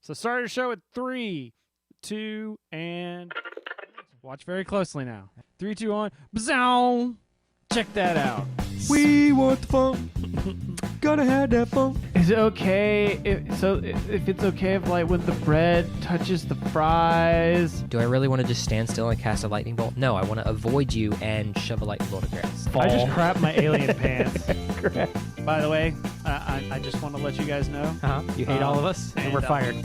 So start the show at 3, 2, and watch very closely now. 3, 2, 1. Bzow! Check that out. We want the fun. Gotta have that fun. Is it okay if it's okay if like when the bread touches the fries? Do I really want to just stand still and cast a lightning bolt? No, I want to avoid you and shove a lightning bolt across. I just crapped my alien pants. By the way, I just want to let you guys know. You hate all of us, and we're fired.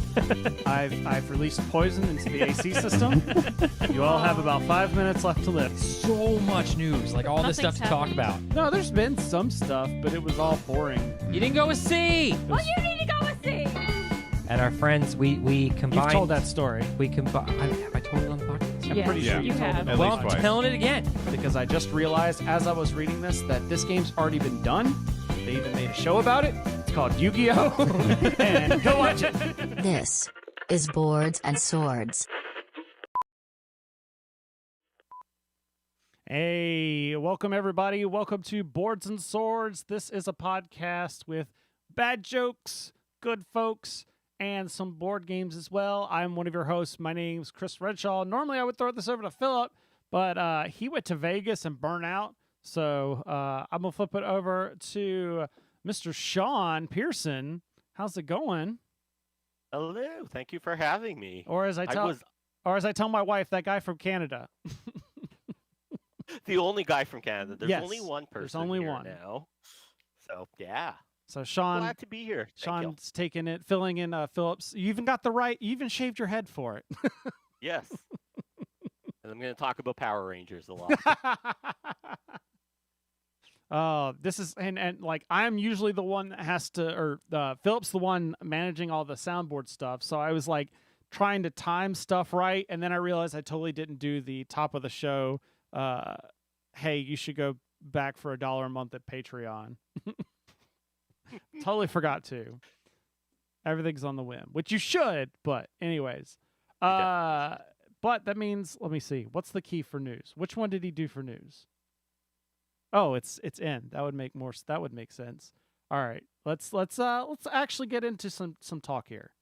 I've released poison into the AC system. You all have about 5 minutes left to live. So much news, like all this stuff to talk about. No, there's been some stuff, but it was all boring. You didn't go with C. Well, you need to go with C. And our friends, we combined. You've told that story. We combined. Have I told it on the podcast? I'm pretty sure you have. Well, I'm telling it again. Because I just realized as I was reading this that this game's already been done. They even made a show about it. It's called Yu-Gi-Oh! And go watch it. This is Boards and Swords. Hey, welcome everybody. Welcome to Boards and Swords. This is a podcast with bad jokes, good folks, and some board games as well. I'm one of your hosts. My name's Chris Redshaw. Normally I would throw this over to Philip, but he went to Vegas and burned out. So I'm going to flip it over to Mr. Shaun Pearson. How's it going? Hello, thank you for having me. Or as I tell my wife, that guy from Canada. The only guy from Canada. There's Yes, only one person there's only here one. now. So, yeah. So Shaun, Glad to be here. Thank you. Shaun's taking it, filling in Phillips. You even got you even shaved your head for it. Yes. And I'm going to talk about Power Rangers a lot. This is and like I'm usually the one that has to, or Philip's the one managing all the soundboard stuff. So I was like trying to time stuff right, and then I realized I totally didn't do the top of the show. Hey, you should go back for $1 a month at Patreon. Totally forgot to. Everything's on the whim, which you should. But anyways, but that means, let me see. What's the key for news? Which one did he do for news? Oh, it's in. That would make sense. All right, let's actually get into some talk here.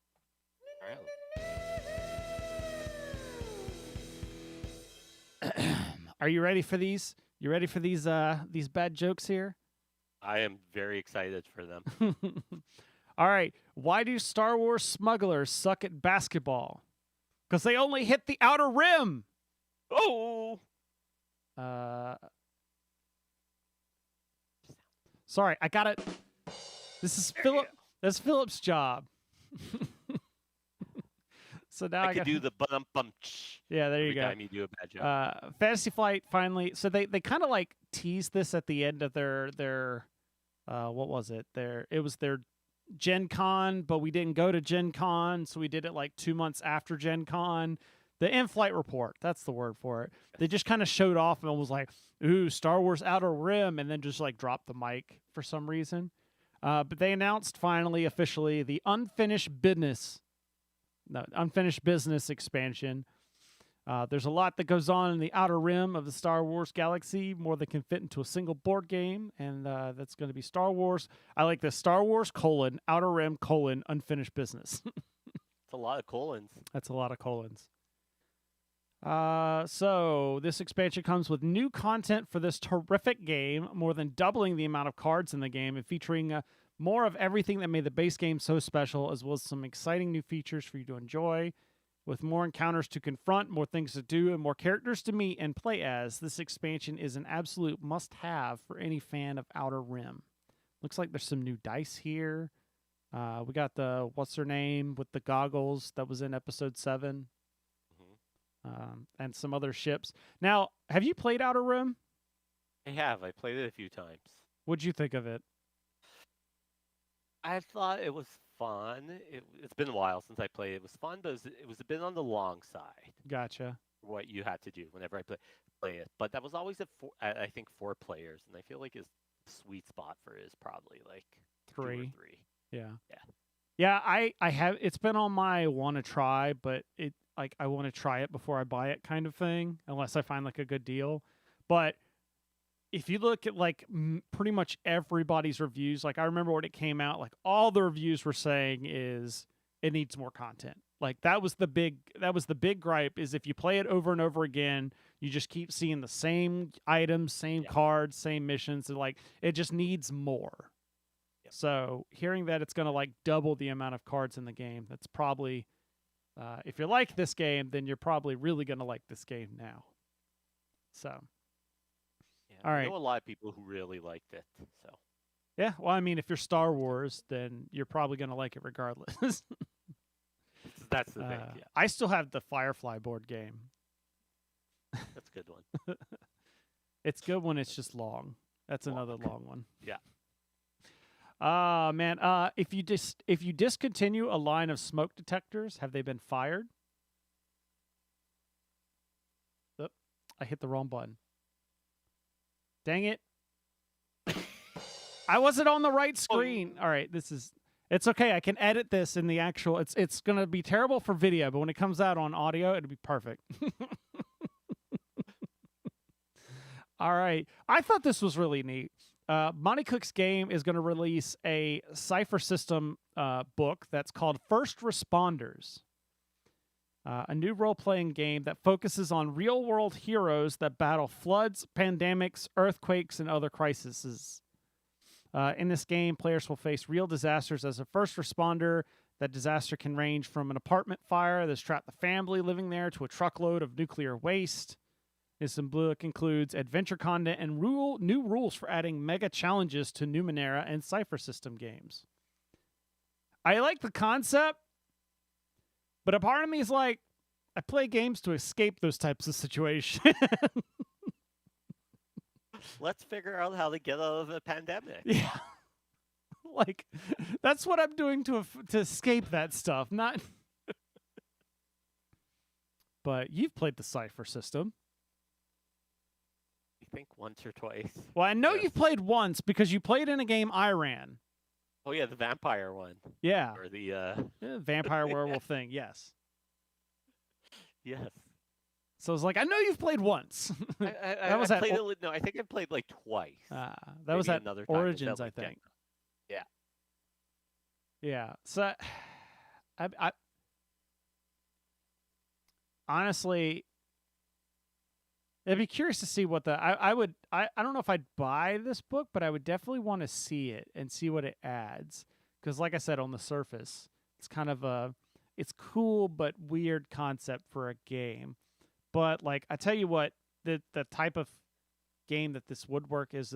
Are you ready for these? You ready for these bad jokes here? I am very excited for them. All right. Why do Star Wars smugglers suck at basketball? Because they only hit the outer rim. Oh! Sorry, I got it. This is Philip. That's Philip's job. So now I could do the bum. Yeah, there you go. Every time you do a bad joke. Fantasy Flight finally. So they kind of like teased this at the end of their what was it? It was their Gen Con, but we didn't go to Gen Con, so we did it like 2 months after Gen Con. The in-flight report, that's the word for it. They just kind of showed off and was like, ooh, Star Wars Outer Rim, and then just like dropped the mic for some reason. But they announced finally, officially, the Unfinished Business expansion. There's a lot that goes on in the outer rim of the Star Wars galaxy, more than can fit into a single board game, and that's going to be Star Wars. I like this: Star Wars : Outer Rim : Unfinished Business. It's a lot of colons. That's a lot of colons. So this expansion comes with new content for this terrific game, more than doubling the amount of cards in the game, and featuring more of everything that made the base game so special, as well as some exciting new features for you to enjoy. With more encounters to confront, more things to do, and more characters to meet and play as, this expansion is an absolute must-have for any fan of Outer Rim. Looks like there's some new dice here. We got the, what's her name, with the goggles that was in Episode 7. And some other ships. Now, have you played Outer Rim? I have. I played it a few times. What'd you think of it? I thought it was fun. It's been a while since I played it. It was fun, but it was a bit on the long side. Gotcha. What you had to do whenever I play it. But that was always I think 4 players, and I feel like his sweet spot for it is probably like 2 or 3. Yeah. Yeah. Yeah, I have. It's been on my want to try, but I want to try it before I buy it kind of thing, unless I find like a good deal. But if you look at like pretty much everybody's reviews, like I remember when it came out, like all the reviews were saying is it needs more content. Like that was the big gripe, is if you play it over and over again, you just keep seeing the same items, same cards, same missions, and like it just needs more. So hearing that it's going to like double the amount of cards in the game, that's probably, if you like this game, then you're probably really going to like this game now. So, all right. I know a lot of people who really liked it. So. Yeah, well, I mean, if you're Star Wars, then you're probably going to like it regardless. That's the thing. Yeah. I still have the Firefly board game. That's a good one. It's good when it's just long. That's another long one. Yeah. Man, if you discontinue a line of smoke detectors, have they been fired? Oh, I hit the wrong button. Dang it. I wasn't on the right screen. All right, it's okay. I can edit this in the actual, it's going to be terrible for video, but when it comes out on audio, it'll be perfect. All right. I thought this was really neat. Monty Cook's game is going to release a Cypher System book that's called First Responders, a new role-playing game that focuses on real-world heroes that battle floods, pandemics, earthquakes, and other crises. In this game, players will face real disasters as a first responder. That disaster can range from an apartment fire that's trapped the family living there to a truckload of nuclear waste. This book includes adventure content and new rules for adding mega challenges to Numenera and Cypher System games. I like the concept, but a part of me is like, I play games to escape those types of situations. Let's figure out how to get out of the pandemic. Yeah. Like, that's what I'm doing to escape that stuff. Not. But you've played the Cypher System. I think once or twice. Well, I know you've played once because you played in a game I ran. Oh, yeah, the vampire one. Yeah. Or the... vampire werewolf thing, yes. Yes. So I was like, I know you've played once. I think I played like twice. That was at Origins, I think. Yeah. Yeah. So, I honestly, I'd be curious to see what I don't know if I'd buy this book, but I would definitely want to see it and see what it adds. Because like I said, on the surface, it's kind of it's cool but weird concept for a game. But like I tell you what, the type of game that this would work is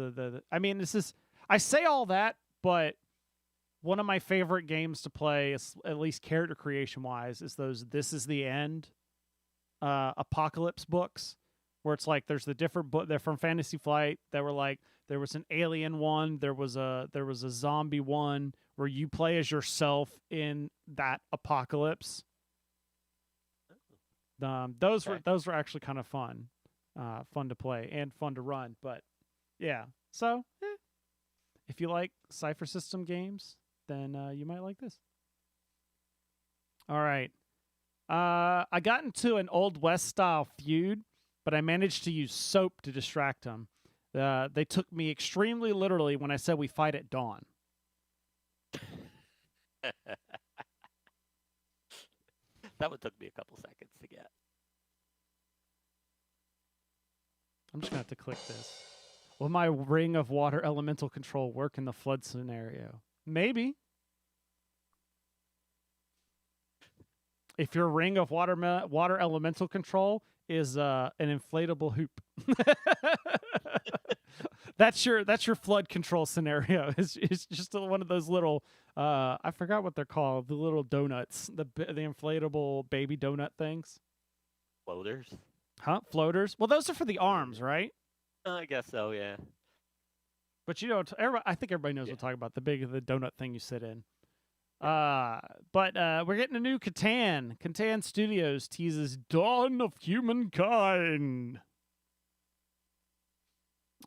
I mean, I say all that, but one of my favorite games to play, at least character creation wise, is those This Is the End apocalypse books, where it's like there's the different book. They're from Fantasy Flight. That were like there was an alien one, there was a zombie one where you play as yourself in that apocalypse. Those were actually kind of fun to play and fun to run. But yeah, so if you like Cypher System games, then you might like this. All right, I got into an Old West style feud, but I managed to use soap to distract them. They took me extremely literally when I said we fight at dawn. That one took me a couple seconds to get. I'm just going to have to click this. Will my ring of water elemental control work in the flood scenario? Maybe. If your ring of water elemental control is an inflatable hoop. That's your flood control scenario. It's just one of those little I forgot what they're called, the little donuts, the inflatable baby donut things. Floaters? Huh? Floaters? Well, those are for the arms, right? I guess so, yeah. But you know, I think everybody knows what I'm talking about, the donut thing you sit in. But we're getting a new Catan. Catan Studios teases Dawn of Humankind.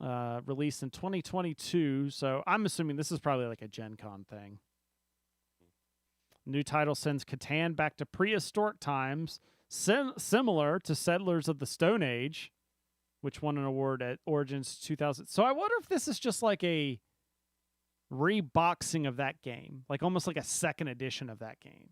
Released in 2022, so I'm assuming this is probably like a Gen Con thing. New title sends Catan back to prehistoric times, similar to Settlers of the Stone Age, which won an award at Origins 2000. So I wonder if this is just like a reboxing of that game, like almost like a second edition of that game.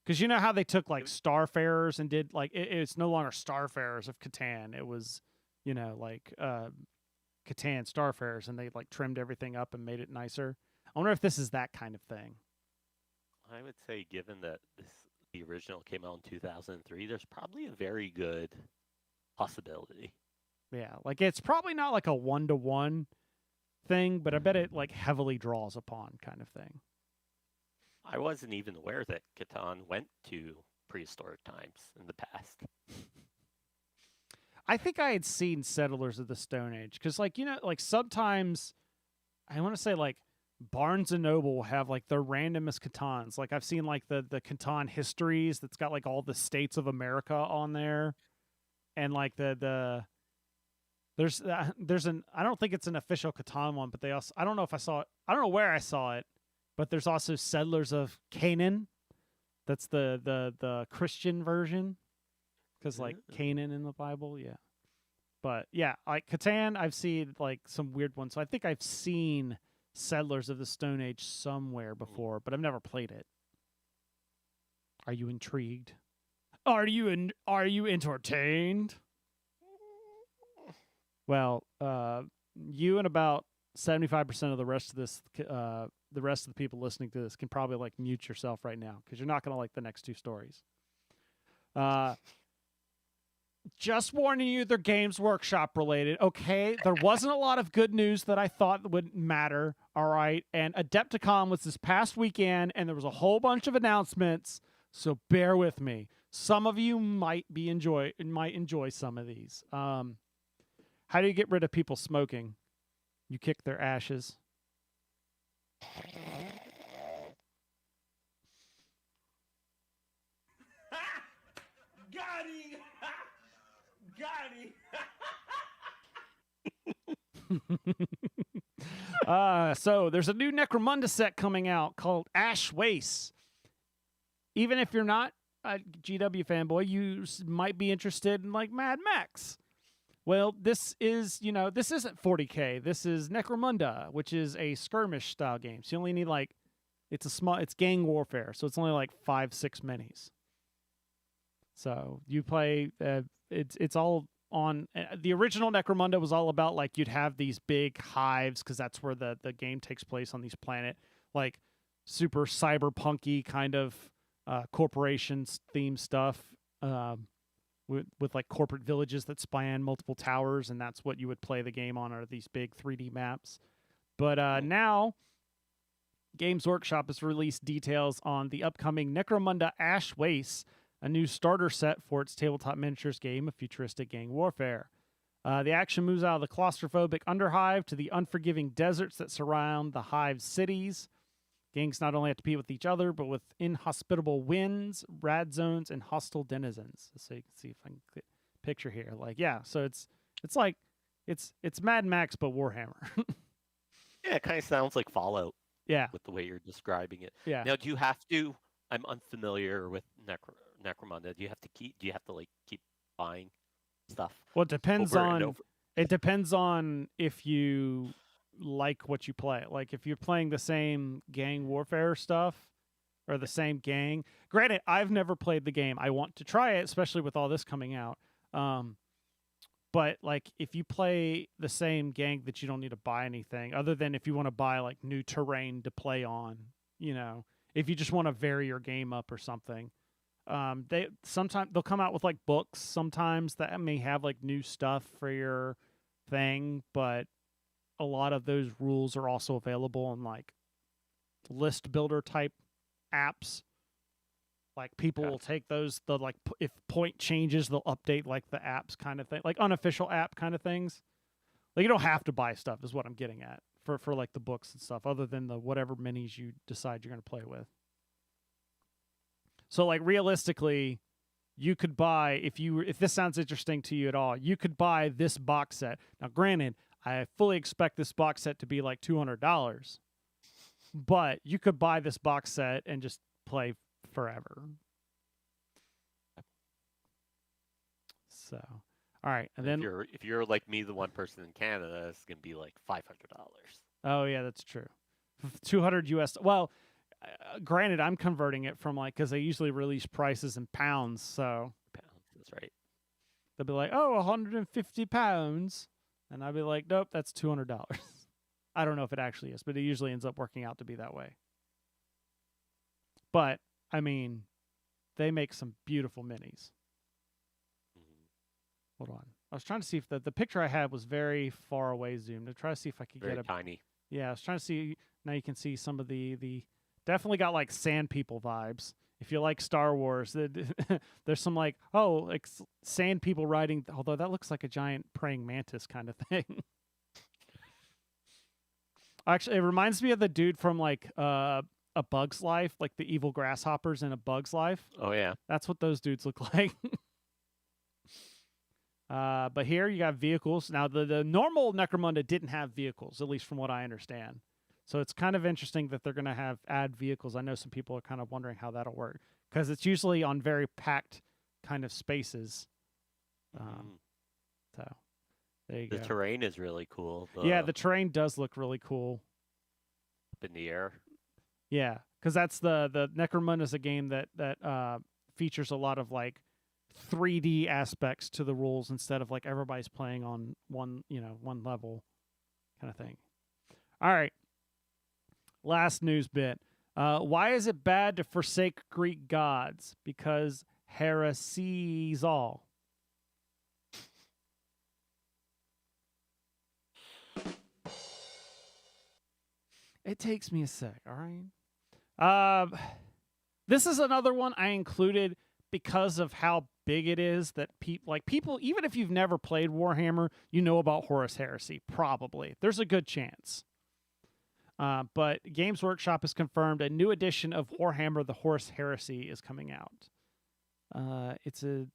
Because you know how they took like Starfarers and did like it's no longer Starfarers of Catan. It was, like Catan Starfarers, and they like trimmed everything up and made it nicer. I wonder if this is that kind of thing. I would say, given that the original came out in 2003, there's probably a very good possibility. Yeah, like it's probably not like a 1-to-1 thing, but I bet it like heavily draws upon kind of thing. I wasn't even aware that Catan went to prehistoric times in the past. I think I had seen Settlers of the Stone Age because, like, like sometimes I want to say like Barnes and Noble will have like their randomest Catans. Like I've seen like the Catan histories that's got like all the states of America on there, and like there's an I don't think it's an official Catan one, but they also I don't know if I saw it. I don't know where I saw it. But there's also Settlers of Canaan. That's the Christian version. Because, like, Canaan in the Bible, yeah. But, yeah, like, Catan, I've seen, like, some weird ones. So I think I've seen Settlers of the Stone Age somewhere before, but I've never played it. Are you intrigued? Are you entertained? Well, you and about 75% of the rest of this the rest of the people listening to this can probably like mute yourself right now because you're not going to like the next two stories. Just warning you, they're Games Workshop related. Okay, there wasn't a lot of good news that I thought would matter. All right, and Adepticon was this past weekend, and there was a whole bunch of announcements. So bear with me. Some of you might enjoy some of these. How do you get rid of people smoking? You kick their ashes. Got him! So there's a new Necromunda set coming out called Ash Waste. Even if you're not a GW fanboy, you might be interested in like Mad Max. Well, this is, this isn't 40K. This is Necromunda, which is a skirmish style game. So you only need like, it's gang warfare. So it's only like 5-6 minis. So you play, it's all on, the original Necromunda was all about like, you'd have these big hives because that's where the game takes place on these planet, like super cyberpunky kind of corporations theme stuff. With like corporate villages that span multiple towers, and that's what you would play the game on, are these big 3D maps. But now, Games Workshop has released details on the upcoming Necromunda Ash Waste, a new starter set for its tabletop miniatures game of futuristic gang warfare. The action moves out of the claustrophobic Underhive to the unforgiving deserts that surround the Hive's cities. Gangs not only have to compete with each other, but with inhospitable winds, rad zones, and hostile denizens. So you can see if I can get a picture here. Like, yeah, so it's like it's Mad Max but Warhammer. Yeah, it kind of sounds like Fallout. Yeah, with the way you're describing it. Yeah. Now, do you have to? I'm unfamiliar with Necromunda. Do you have to keep buying stuff? Well, it depends over and on over? it depends on if you like what you play. Like if you're playing the same gang warfare stuff or the same gang. Granted, I've never played the game. I want to try it, especially with all this coming out. But like if you play the same gang, that you don't need to buy anything other than if you want to buy like new terrain to play on, if you just want to vary your game up or something. Sometimes they'll come out with like books sometimes that may have like new stuff for your thing, but a lot of those rules are also available in like list builder type apps. Like people will take those, if point changes, they'll update like the apps kind of thing, like unofficial app kind of things. Like you don't have to buy stuff is what I'm getting at for like the books and stuff, other than the whatever minis you decide you're going to play with. So like realistically, you could buy, if this sounds interesting to you at all, you could buy this box set. Now granted, I fully expect this box set to be like $200, but you could buy this box set and just play forever. So, all right, and then if you're like me, the one person in Canada, it's gonna be like $500. Oh yeah, that's true. 200 US. Well, granted, I'm converting it from like, because they usually release prices in pounds, so Pounds. That's right. they'll be like, oh, £150, and I'll be like, nope, that's $200. I don't know if it actually is, but it usually ends up working out to be that way. But I mean, they make some beautiful minis. Hold on, I was trying to see if the picture I had was very far away zoomed. To try to see if I could Very get a tiny. Yeah, I was trying to see. Now you can see some of the definitely got like Sand People vibes. If you like Star Wars, there's some like Sand People riding. Although that looks like a giant praying mantis kind of thing. Actually, it reminds me of the dude from like A Bug's Life, like the evil grasshoppers in A Bug's Life. Oh yeah. That's what those dudes look like. But here you got vehicles. Now, the normal Necromunda didn't have vehicles, at least from what I understand. So it's kind of interesting that they're going to add vehicles. I know some people are kind of wondering how that'll work, because it's usually on very packed kind of spaces. So there you go. The terrain is really cool. Yeah, the terrain does look really cool. Up in the air. Yeah, because that's the Necromunda is a game that features a lot of like 3D aspects to the rules instead of like everybody's playing on one level kind of thing. All right. Last news bit. Why is it bad to forsake Greek gods? Because heresy's all. It takes me a sec, all right? This is another one I included because of how big it is that people, even if you've never played Warhammer, you know about Horus Heresy, probably. There's a good chance. But Games Workshop has confirmed a new edition of Warhammer: The Horus Heresy is coming out.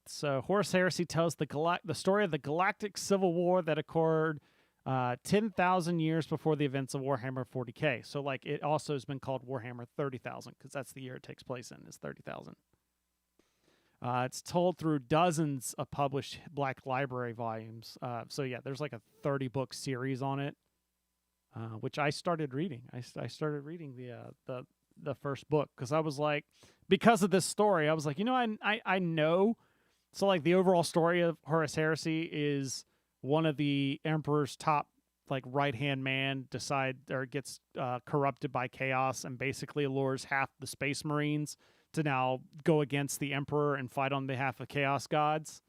So Horus Heresy tells the story of the galactic civil war that occurred 10,000 years before the events of Warhammer 40K. So like it also has been called Warhammer 30,000 because that's the year it takes place in, is 30,000. It's told through dozens of published Black Library volumes. So yeah, there's like a 30-book series on it, which I started reading. I started reading the first book because I was like, because of this story, I was like, I know. So like the overall story of Horus Heresy is one of the Emperor's top like right-hand man gets corrupted by chaos and basically lures half the Space Marines to now go against the Emperor and fight on behalf of Chaos Gods.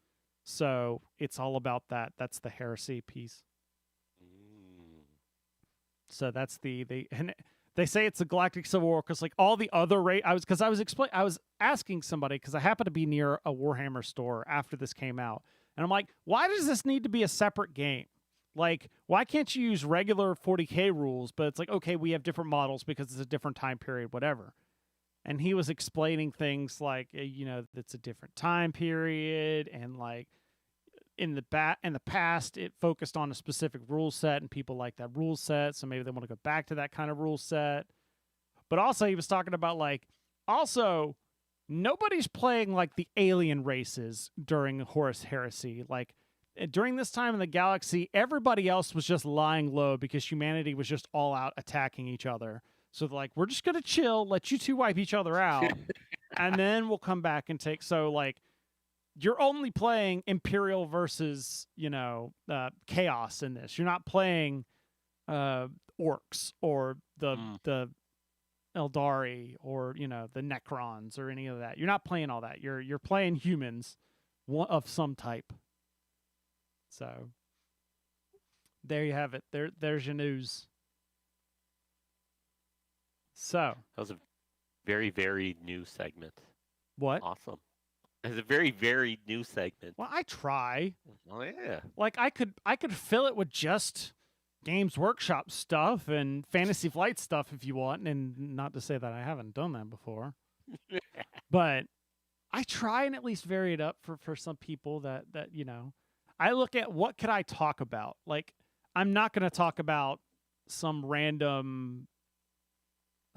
So it's all about that. That's the heresy piece. So that's and they say it's the Galactic Civil War because like all the other I was asking somebody because I happened to be near a Warhammer store after this came out, and I'm like, why does this need to be a separate game? Like, why can't you use regular 40K rules? But it's like, okay, we have different models because it's a different time period, whatever. And he was explaining things like, it's a different time period, and like in the past, it focused on a specific rule set, and people like that rule set, so maybe they want to go back to that kind of rule set. But also, he was talking about like, also, nobody's playing like the alien races during Horus Heresy. Like during this time in the galaxy, everybody else was just lying low because humanity was just all out attacking each other. So they're like, we're just going to chill, let you two wipe each other out, and then we'll come back and take... So, like, you're only playing Imperial versus, Chaos in this. You're not playing Orcs or the Eldari or, the Necrons or any of that. You're not playing all that. You're playing humans of some type. So, there you have it. There's your news. So that was a very, very new segment. What? Awesome. It's a very, very new segment. Well, I try. Oh yeah. Like I could fill it with just Games Workshop stuff and Fantasy Flight stuff if you want, and not to say that I haven't done that before. But I try and at least vary it up for some people that I look at what could I talk about. Like I'm not going to talk about some random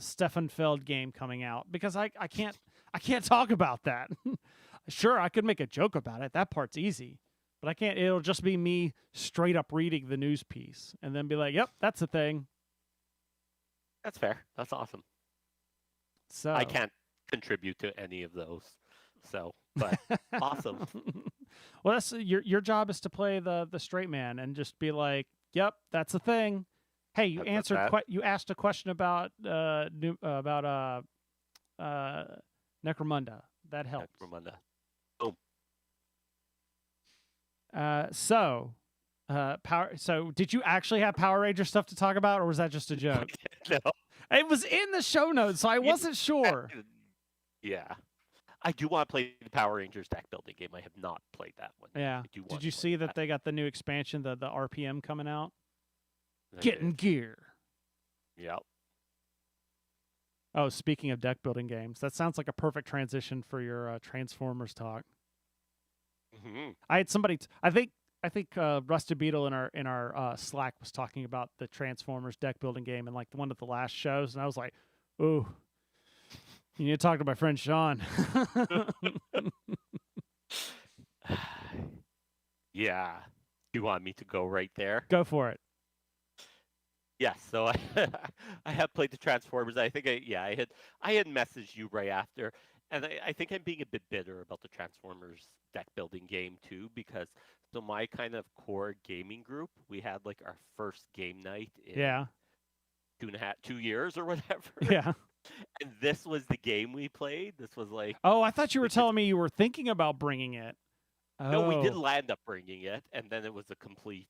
Stefan Feld game coming out because I can't talk about that. Sure, I could make a joke about it. That part's easy. But I can't. It'll just be me straight up reading the news piece and then be like, "Yep, that's a thing." That's fair. That's awesome. So I can't contribute to any of those. So, but awesome. Well, that's your job is to play the straight man and just be like, "Yep, that's a thing." Hey, you That's answered that. you asked a question about Necromunda. That helps. Necromunda. So did you actually have Power Ranger stuff to talk about, or was that just a joke? No. It was in the show notes, so I wasn't sure. Yeah. I do want to play the Power Rangers deck building game. I have not played that one. Yeah. I do want Did to you play see that they got the new expansion, the RPM coming out? I Getting did. gear. Yep. Oh, speaking of deck building games, that sounds like a perfect transition for your Transformers talk. Mm-hmm. I had somebody. I think Rusted Beetle in our Slack was talking about the Transformers deck building game in like one of the last shows, and I was like, "Ooh, you need to talk to my friend Shaun." Yeah. You want me to go right there? Go for it. Yes. So I have played the Transformers. I think I had messaged you right after, and I think I'm being a bit bitter about the Transformers deck building game too, because so my kind of core gaming group, we had like our first game night in Yeah. 2 years or whatever. Yeah. And this was the game we played. This was like Oh, I thought you were Like it's- telling me you were thinking about bringing it. Oh. no, we did land up bringing it, and then it was a complete.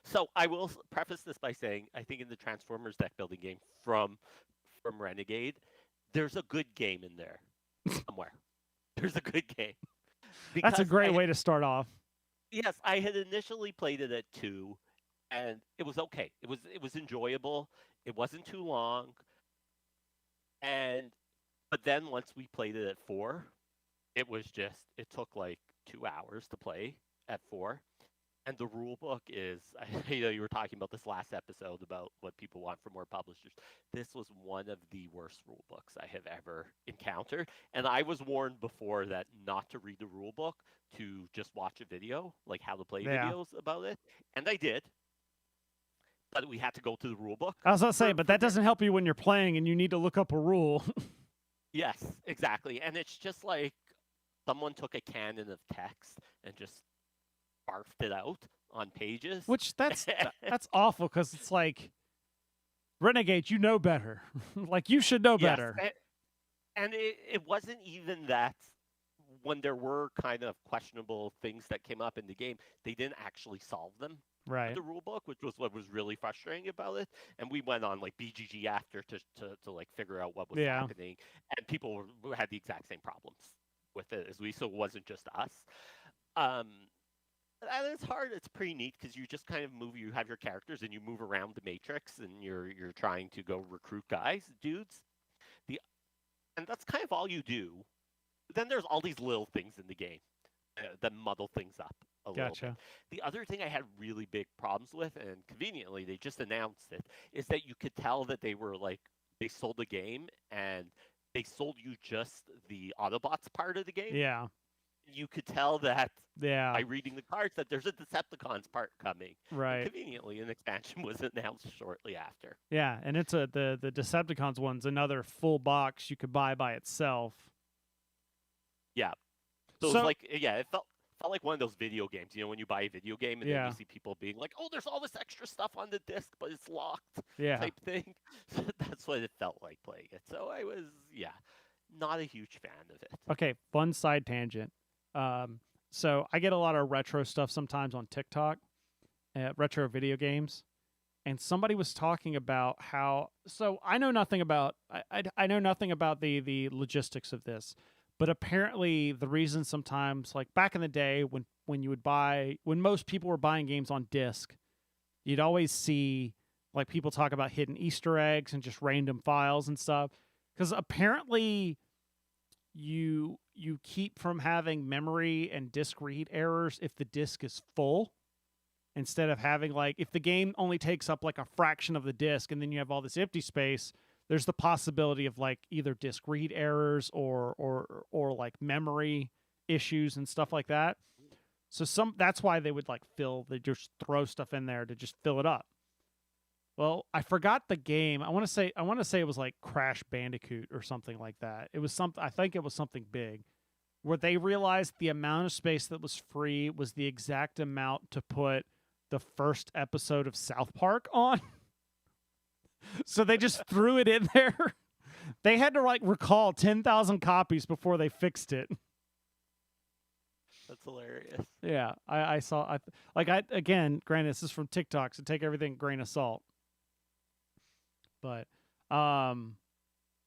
So I will preface this by saying I think in the Transformers deck building game from Renegade, there's a good game in there somewhere. There's a good game. That's a Because great way to start off. Yes, I had initially played it at 2, and it was okay. It was enjoyable. It wasn't too long, but then once we played it at 4, it took like 2 hours to play at 4. And the rule book is, you were talking about this last episode about what people want from more publishers. This was one of the worst rule books I have ever encountered. And I was warned before that not to read the rule book, to just watch a video, like how to play videos about it. And I did. But we had to go to the rule book. I was going to say, but that doesn't help you when you're playing and you need to look up a rule. Yes, exactly. And it's just like someone took a canon of text and just barfed it out on pages. Which that's awful, because it's like, Renegade, you know better. Like, you should know better. And it wasn't even that when there were kind of questionable things that came up in the game, they didn't actually solve them. Right. The rule book, which was what was really frustrating about it. And we went on like BGG after to like figure out what was happening. And people had the exact same problems with it as we, so it wasn't just us. And it's hard. It's pretty neat because you just kind of move. You have your characters and you move around the matrix, and you're trying to go recruit dudes. And that's kind of all you do. Then there's all these little things in the game that muddle things up a little bit. The other thing I had really big problems with, and conveniently they just announced it, is that you could tell that they sold the game and they sold you just the Autobots part of the game. Yeah. You could tell that by reading the cards that there's a Decepticons part coming. Right. And conveniently, an expansion was announced shortly after. Yeah, and it's the Decepticons one's another full box you could buy by itself. Yeah. So it was like, it felt like one of those video games. You know, when you buy a video game and then you see people being like, "Oh, there's all this extra stuff on the disc, but it's locked." Type thing. So that's what it felt like playing it. So I was, not a huge fan of it. Okay, fun side tangent. So I get a lot of retro stuff sometimes on TikTok, retro video games, and somebody was talking about how. So I know nothing about I know nothing about the logistics of this, but apparently the reason sometimes, like back in the day when most people were buying games on disc, you'd always see like people talk about hidden Easter eggs and just random files and stuff, because apparently you keep from having memory and disk read errors if the disk is full, instead of having like, if the game only takes up like a fraction of the disk and then you have all this empty space, there's the possibility of like either disk read errors or like memory issues and stuff like that. So that's why they would like they just throw stuff in there to just fill it up. Well, I forgot the game. I want to say it was like Crash Bandicoot or something like that. It was something. I think it was something big, where they realized the amount of space that was free was the exact amount to put the first episode of South Park on. So they just threw it in there. They had to like recall 10,000 copies before they fixed it. That's hilarious. Yeah, I saw. Again, granted, this is from TikTok, so take everything grain of salt. But,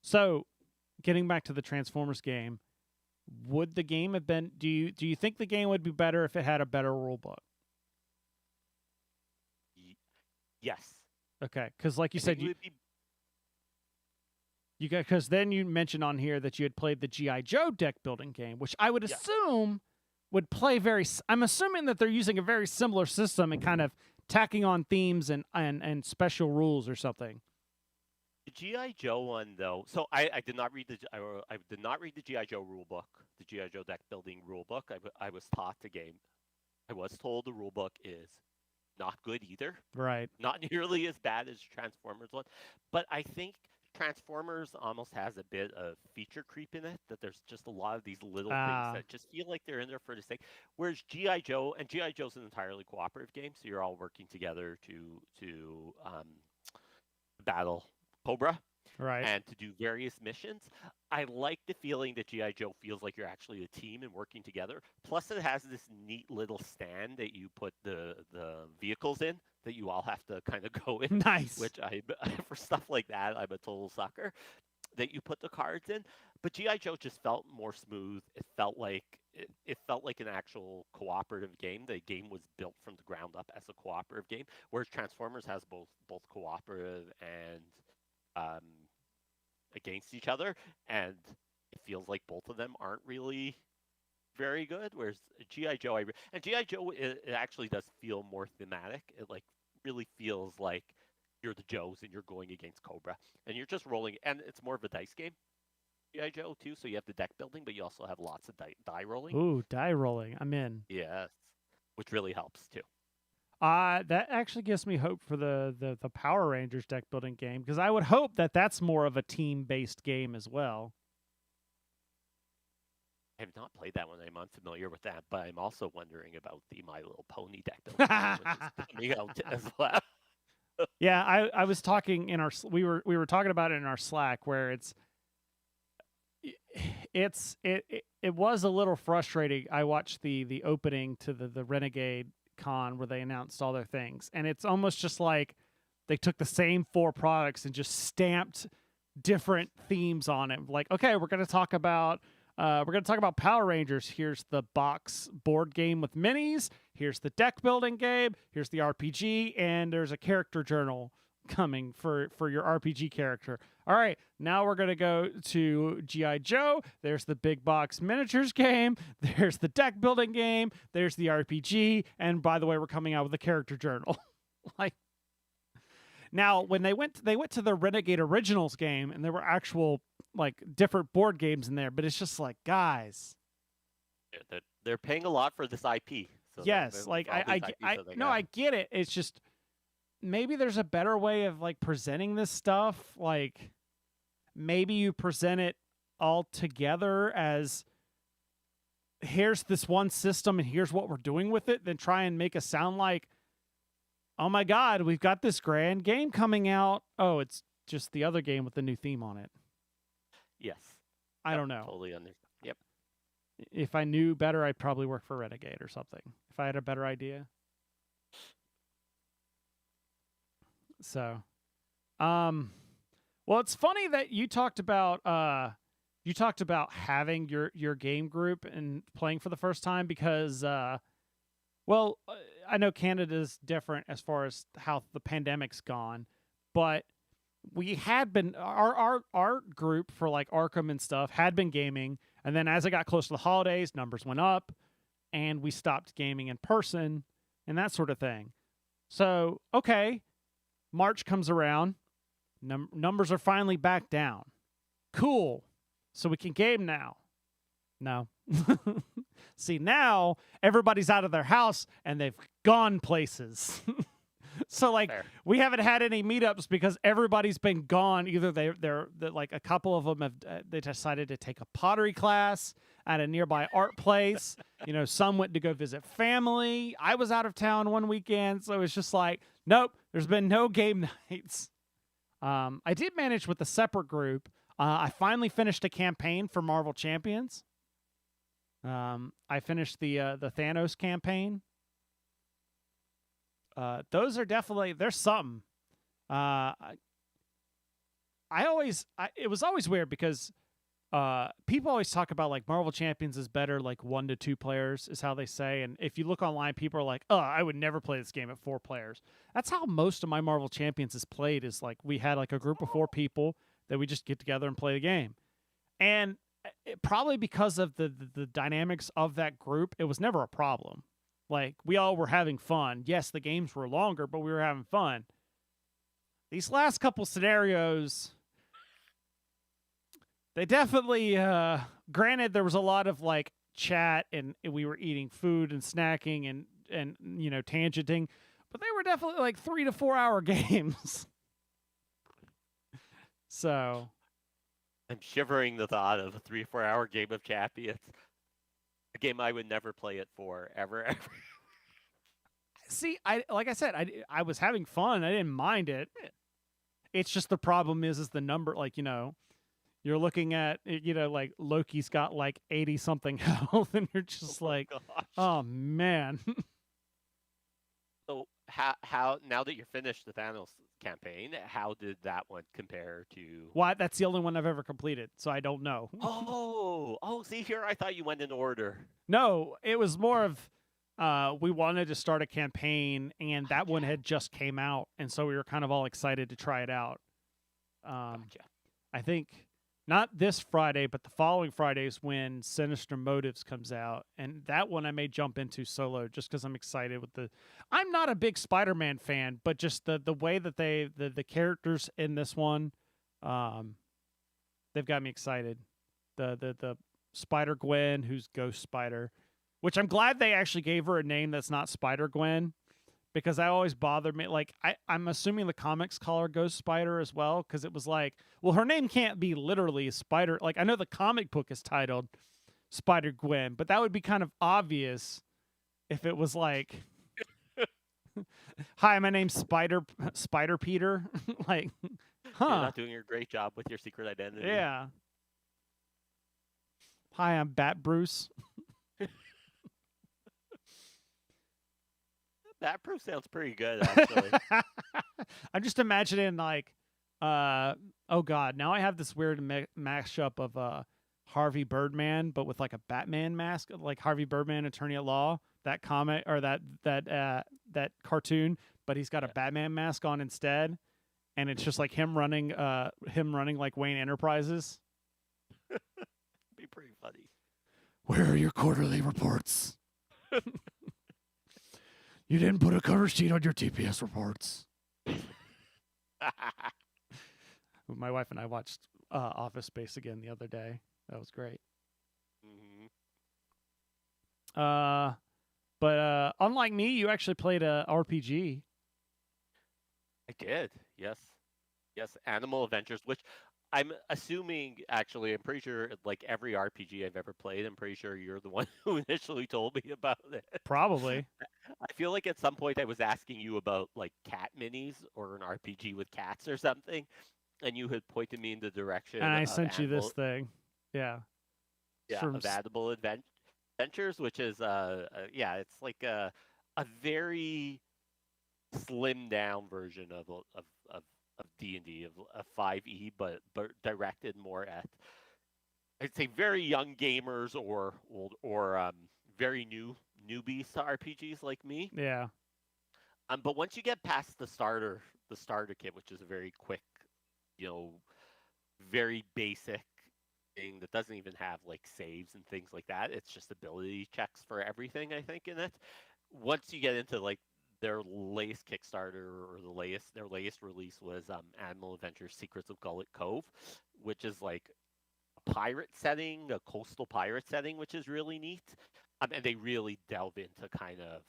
so getting back to the Transformers game, would the game have been? Do you think the game would be better if it had a better rule book? Yes. Okay, because like you said, Be... because then you mentioned on here that you had played the G.I. Joe deck building game, which I would assume would play I'm assuming that they're using a very similar system and kind of tacking on themes and special rules or something. The G.I. Joe one, though. So I did not read I did not read the G.I. Joe rule book, the G.I. Joe deck building rule book. I was taught the game. I was told the rule book is not good either. Right. Not nearly as bad as Transformers one, but I think Transformers almost has a bit of feature creep in it, that there's just a lot of these little things that just feel like they're in there for the sake. Whereas G.I. Joe, and G.I. Joe's an entirely cooperative game, so you're all working together to battle Cobra, right, and to do various missions. I like the feeling that G.I. Joe feels like you're actually a team and working together. Plus, it has this neat little stand that you put the vehicles in that you all have to kind of go in. Nice. Which for stuff like that, I'm a total sucker. That you put the cards in. But G.I. Joe just felt more smooth. It felt like an actual cooperative game. The game was built from the ground up as a cooperative game, whereas Transformers has both cooperative and against each other, and it feels like both of them aren't really very good. Whereas G.I. Joe, and G.I. Joe, it actually does feel more thematic. It like really feels like you're the Joes and you're going against Cobra, and you're just rolling. And it's more of a dice game, G.I. Joe too. So you have the deck building, but you also have lots of die rolling. Ooh, die rolling! I'm in. Yes, which really helps too. That actually gives me hope for the Power Rangers deck building game, because I would hope that that's more of a team-based game as well. I have not played that one. I'm unfamiliar with that, but I'm also wondering about the My Little Pony deck building game, which is coming out as well. Yeah, I was talking in we were talking about it in our Slack, where it was a little frustrating. I watched the opening to the Renegade Con where they announced all their things, and it's almost just like they took the same 4 products and just stamped different themes on it. Like, okay, we're going to talk about Power Rangers. Here's the box board game with minis. Here's the deck building game. Here's the RPG, and there's a character journal coming for your RPG character. All right, now we're going to go to G.I. Joe. There's the big box miniatures game. There's the deck building game. There's the RPG. And by the way, we're coming out with a character journal. Like, now when they went to the Renegade Originals game, and there were actual like different board games in there, but it's just like, guys, they're paying a lot for this IP. So yes, like I get it. It's just, maybe there's a better way of like presenting this stuff. Like, maybe you present it all together as, here's this one system and here's what we're doing with it, then try and make it sound like, oh my God, we've got this grand game coming out. Oh, it's just the other game with the new theme on it. Yes. I don't know. Totally understand. Yep. If I knew better, I'd probably work for Renegade or something, if I had a better idea. So, well, it's funny that you talked about having your game group and playing for the first time, because well, I know Canada's different as far as how the pandemic's gone, but we had been, our group for like Arkham and stuff had been gaming, and then as it got close to the holidays, numbers went up, and we stopped gaming in person and that sort of thing. So, okay, March comes around, numbers are finally back down. Cool. So we can game now. No. See, now everybody's out of their house and they've gone places. So like Fair. we haven't had any meetups because everybody's been gone. Either they're like a couple of them have they decided to take a pottery class at a nearby art place. You know, some went to go visit family. I was out of town one weekend, so it's just like, nope, there's been no game nights. I did manage with a separate group. I finally finished a campaign for Marvel Champions. I finished the Thanos campaign. Those are definitely, there's something. It was always weird because people always talk about like Marvel Champions is better like 1 to 2 players is how they say, and if you look online, people are like, oh, I would never play this game at 4 players. That's how most of my Marvel Champions is played, is like we had like a group of 4 people that we just get together and play the game. And probably because of the dynamics of that group, it was never a problem. Like, we all were having fun. Yes, the games were longer, but we were having fun. These last couple scenarios, they definitely, granted, there was a lot of, like, chat, and we were eating food and snacking and you know, tangenting, but they were definitely, like, 3 to 4 hour games. So... I'm shivering the thought of a 3 or 4 hour game of Champions. A game I would never play it for, ever. See, like I said, I was having fun. I didn't mind it. It's just the problem is the number, like, you know, you're looking at, you know, like Loki's got like 80 something health, and you're just like, gosh. oh man. So how now that you're finished the Thanos campaign, how did that one compare to? Why? That's the only one I've ever completed, so I don't know. Oh, see here, I thought you went in order. No, it was more of we wanted to start a campaign, and that one had just came out, and so we were kind of all excited to try it out. Gotcha. I think not this Friday, but the following Friday is when Sinister Motives comes out, and that one I may jump into solo just because I'm excited with the. I'm not a big Spider-Man fan, but just the way that the characters in this one, they've got me excited. The Spider-Gwen, who's Ghost Spider, which I'm glad they actually gave her a name that's not Spider-Gwen, because that always bothered me. Like, I'm assuming the comics call her Ghost Spider as well, because it was like, well, her name can't be literally Spider. Like, I know the comic book is titled Spider-Gwen, but that would be kind of obvious if it was like, hi, my name's Spider Peter. Like, huh. You're not doing a great job with your secret identity. Yeah. Hi, I'm Bat Bruce. That proof sounds pretty good, actually. I'm just imagining like, oh god, now I have this weird mashup of Harvey Birdman, but with like a Batman mask, like Harvey Birdman, Attorney at Law, that comic or that cartoon, but he's got a Batman mask on instead, and it's just like him running like Wayne Enterprises. Be pretty funny. Where are your quarterly reports? You didn't put a cover sheet on your TPS reports. My wife and I watched Office Space again the other day. That was great. Mm-hmm. But unlike me, you actually played a RPG. I did, yes. Yes, Animal Adventures, which I'm assuming, actually, I'm pretty sure, like every RPG I've ever played, I'm pretty sure you're the one who initially told me about it. Probably. I feel like at some point I was asking you about, like, cat minis or an RPG with cats or something, and you had pointed me in the direction And I of sent you this thing. Yeah. Yeah, From of Animal Adventures, which is, it's like a very slimmed down version of D&D, of 5e, but directed more at, I'd say, very young gamers or very newbies to RPGs like me. Yeah. But once you get past the starter kit, which is a very quick, very basic thing that doesn't even have like saves and things like that. It's just ability checks for everything, I think, in it. Once you get into like their latest Kickstarter or their latest release was Animal Adventures Secrets of Gullet Cove, which is like a pirate setting, a coastal pirate setting, which is really neat. And they really delve into kind of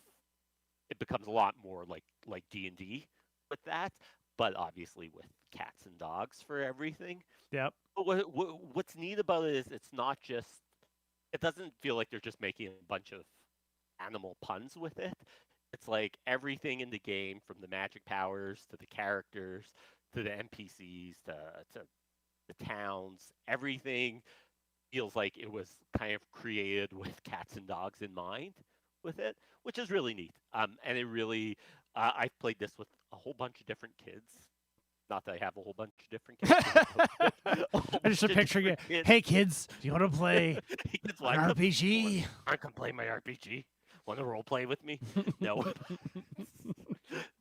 it becomes a lot more like D&D with that, but obviously with cats and dogs for everything. Yep. But what's neat about it is it's not just, it doesn't feel like they're just making a bunch of animal puns with it. It's like everything in the game, from the magic powers to the characters to the NPCs to the towns, everything feels like it was kind of created with cats and dogs in mind with it, which is really neat. And it really, I've played this with a whole bunch of different kids. Not that I have a whole bunch of different kids. I just picture you. Hey kids, do you want to play Kids an RPG? I can play my RPG. Want to role play with me? No.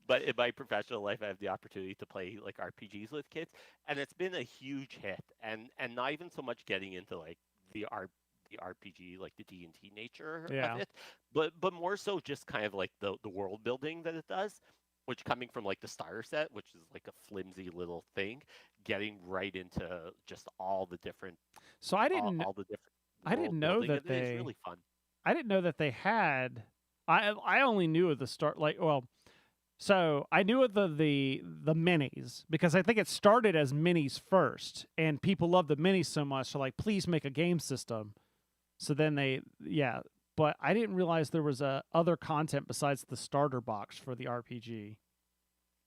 But in my professional life, I have the opportunity to play like RPGs with kids, and it's been a huge hit. And not even so much getting into like the RPG, like the D&T nature of it, but more so just kind of like the world building that it does. Which, coming from like the starter set, which is like a flimsy little thing, getting right into just all the different. So I didn't. All the different. I didn't know that they. It's really fun. I didn't know that they had. I only knew of the start. Like, well, so I knew of the minis because I think it started as minis first, and people love the minis so much. So like, please make a game system. So then but I didn't realize there was other content besides the starter box for the RPG.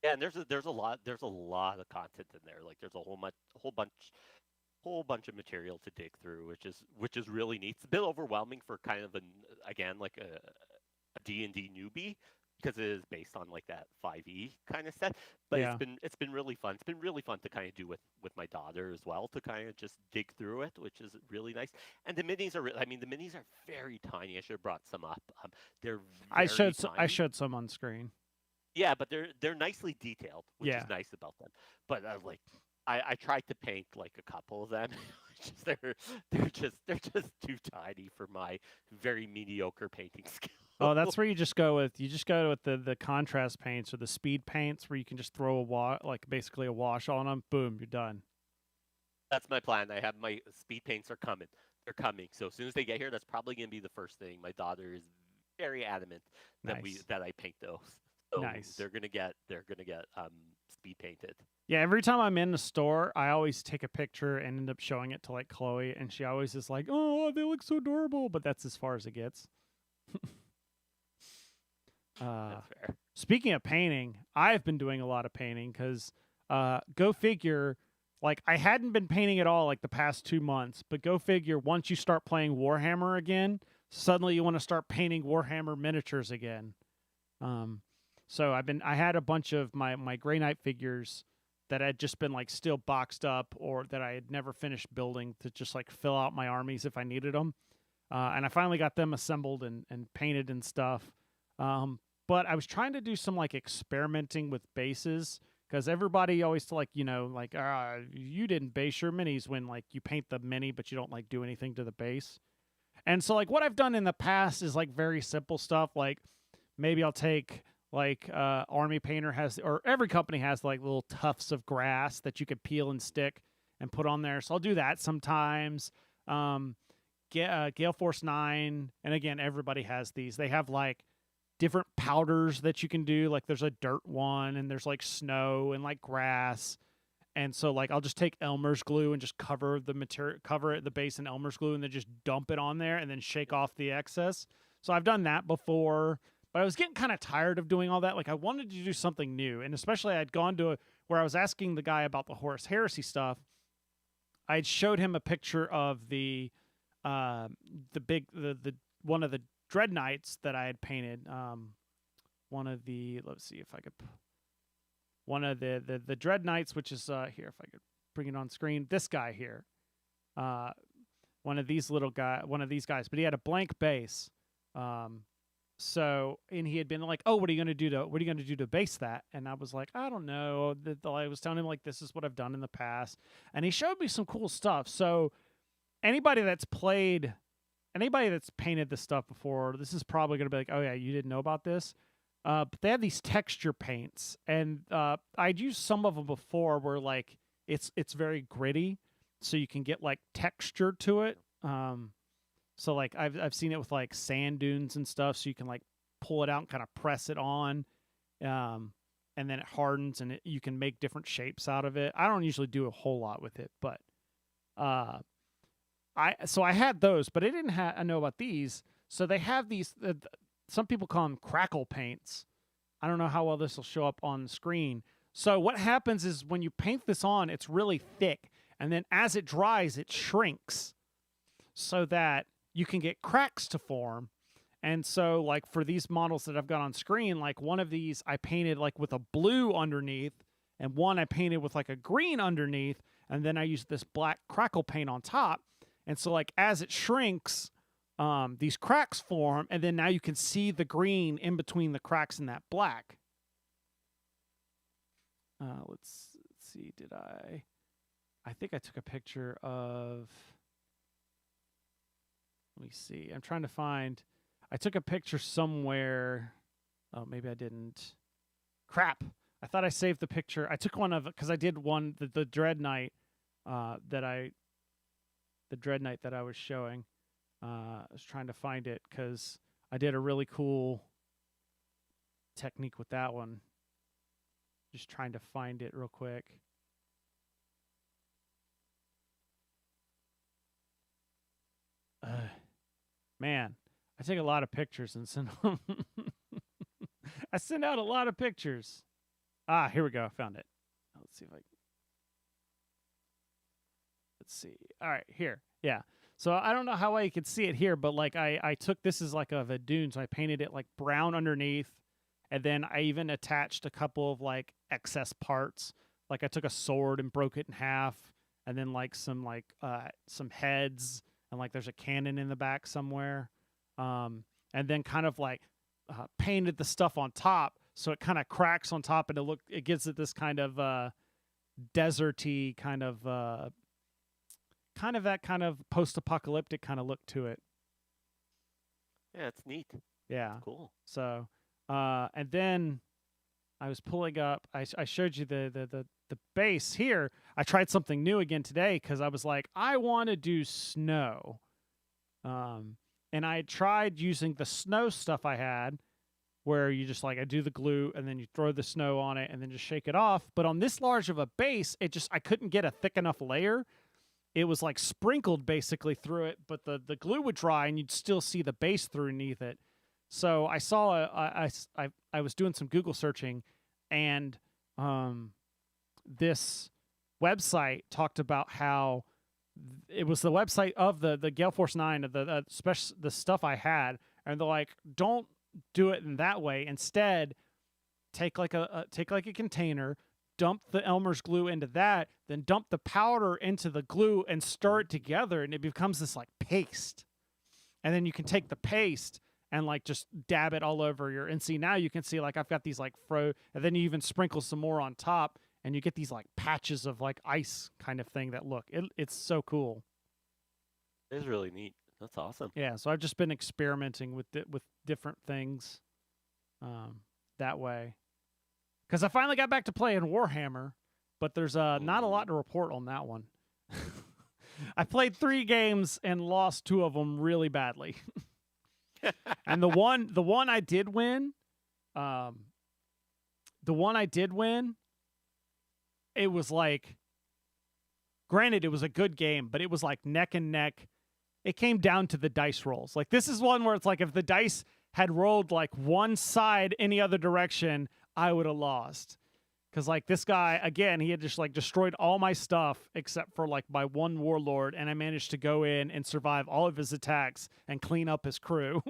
Yeah, and there's a lot of content in there. Like there's a whole bunch of material to dig through, which is really neat. It's a bit overwhelming for kind of a D&D newbie, because it is based on like that 5e kind of set. But it's been really fun. It's been really fun to kind of do with my daughter as well, to kind of just dig through it, which is really nice. And the minis are the minis are very tiny. I should have brought some up. They're very tiny. I showed some on screen. Yeah, but they're nicely detailed, which is nice about them. But I tried to paint like a couple of them. They're just too tiny for my very mediocre painting skills. Oh, that's where you just go with the contrast paints or the speed paints, where you can just throw basically a wash on them. Boom, you're done. That's my plan. I have my speed paints are coming. They're coming. So as soon as they get here, that's probably going to be the first thing. My daughter is very adamant that I paint those. So nice. They're gonna get speed painted. Yeah, every time I'm in the store, I always take a picture and end up showing it to like Chloe, and she always is like, "Oh, they look so adorable," but that's as far as it gets. That's fair. Speaking of painting, I've been doing a lot of painting because, go figure, like I hadn't been painting at all like the past 2 months, but go figure, once you start playing Warhammer again, suddenly you want to start painting Warhammer miniatures again. So I had a bunch of my Grey Knight figures that had just been like still boxed up, or that I had never finished building, to just like fill out my armies if I needed them. And I finally got them assembled and painted and stuff. But I was trying to do some like experimenting with bases, because everybody always you didn't base your minis when like you paint the mini, but you don't like do anything to the base. And so like what I've done in the past is like very simple stuff. Like maybe I'll take like Army Painter has, or every company has like little tufts of grass that you could peel and stick and put on there. So I'll do that sometimes. Gale Force 9, and again, everybody has these. They have like different powders that you can do. Like there's a dirt one, and there's like snow and like grass. And so like I'll just take Elmer's glue and just cover the base in Elmer's glue, and then just dump it on there and then shake off the excess. So I've done that before, but I was getting kind of tired of doing all that. Like I wanted to do something new, and especially I'd gone to where I was asking the guy about the Horus Heresy stuff. I'd showed him a picture of the one of the Dread Knights that I had painted. One of the Dread Knights, which is here, if I could bring it on screen. This guy here, one of these guys, but he had a blank base. So, and he had been like, "Oh, what are you going to do to base that?" And I was like, "I don't know." I was telling him like, "This is what I've done in the past," and he showed me some cool stuff. So, anybody that's painted this stuff before, this is probably going to be like, "Oh yeah, you didn't know about this." But they have these texture paints, and I'd used some of them before, where like it's very gritty, so you can get like texture to it. So like I've seen it with like sand dunes and stuff, so you can like pull it out and kind of press it on, and then it hardens and you can make different shapes out of it. I don't usually do a whole lot with it, but I had those, but I didn't know about these. So they have these. Some people call them Crackle Paints. I don't know how well this will show up on the screen. So what happens is when you paint this on, it's really thick. And then as it dries, it shrinks so that you can get cracks to form. And so like for these models that I've got on screen, like one of these I painted like with a blue underneath, and one I painted with like a green underneath. And then I used this black crackle paint on top. And so like as it shrinks, these cracks form. And then now you can see the green in between the cracks in that black. Let's see. I think I took a picture of. Let me see. I'm trying to find. I took a picture somewhere. Oh, maybe I didn't. Crap. I thought I saved the picture. I took one of because I did one the Dread Knight the Dread Knight that I was showing. I was trying to find it because I did a really cool technique with that one. Just trying to find it real quick. Man, I take a lot of pictures and send them. I send out a lot of pictures. Ah, here we go. I found it. Let's see if I can. Let's see. All right, here. Yeah. So I don't know how well you can see it here, but like I took this as like a dune, so I painted it like brown underneath. And then I even attached a couple of like excess parts. Like I took a sword and broke it in half, and then like some heads, and like there's a cannon in the back somewhere. And then kind of like painted the stuff on top, so it kind of cracks on top, and it gives it this kind of deserty kind of that kind of post-apocalyptic kind of look to it. Yeah, it's neat. Yeah, Cool. So. And then I was pulling up. I showed you the base here. I tried something new again today because I was like, I want to do snow. And I tried using the snow stuff I had, where you just like I do the glue and then you throw the snow on it and then just shake it off. But on this large of a base, I couldn't get a thick enough layer. It was like sprinkled basically through it, but the glue would dry and you'd still see the base through underneath it. So I saw I was doing some Google searching, and this website talked about how it was the website of the Gale Force 9 of the stuff I had, and they're like, don't do it in that way. Instead, take like a container, dump the Elmer's glue into that, then dump the powder into the glue and stir it together, and it becomes this like paste. And then you can take the paste and like just dab it all over and see, now you can see like I've got these like and then you even sprinkle some more on top and you get these like patches of like ice kind of thing that look, it's so cool. It is really neat. That's awesome. Yeah, so I've just been experimenting with different things that way. Because I finally got back to playing Warhammer, but there's not a lot to report on that one. I played 3 games and lost 2 of them really badly. And the one I did win, it was like, granted it was a good game, but it was like neck and neck. It came down to the dice rolls. Like this is one where it's like if the dice had rolled like one side any other direction, I would have lost. Because like this guy, again, he had just like destroyed all my stuff except for like my one warlord, and I managed to go in and survive all of his attacks and clean up his crew.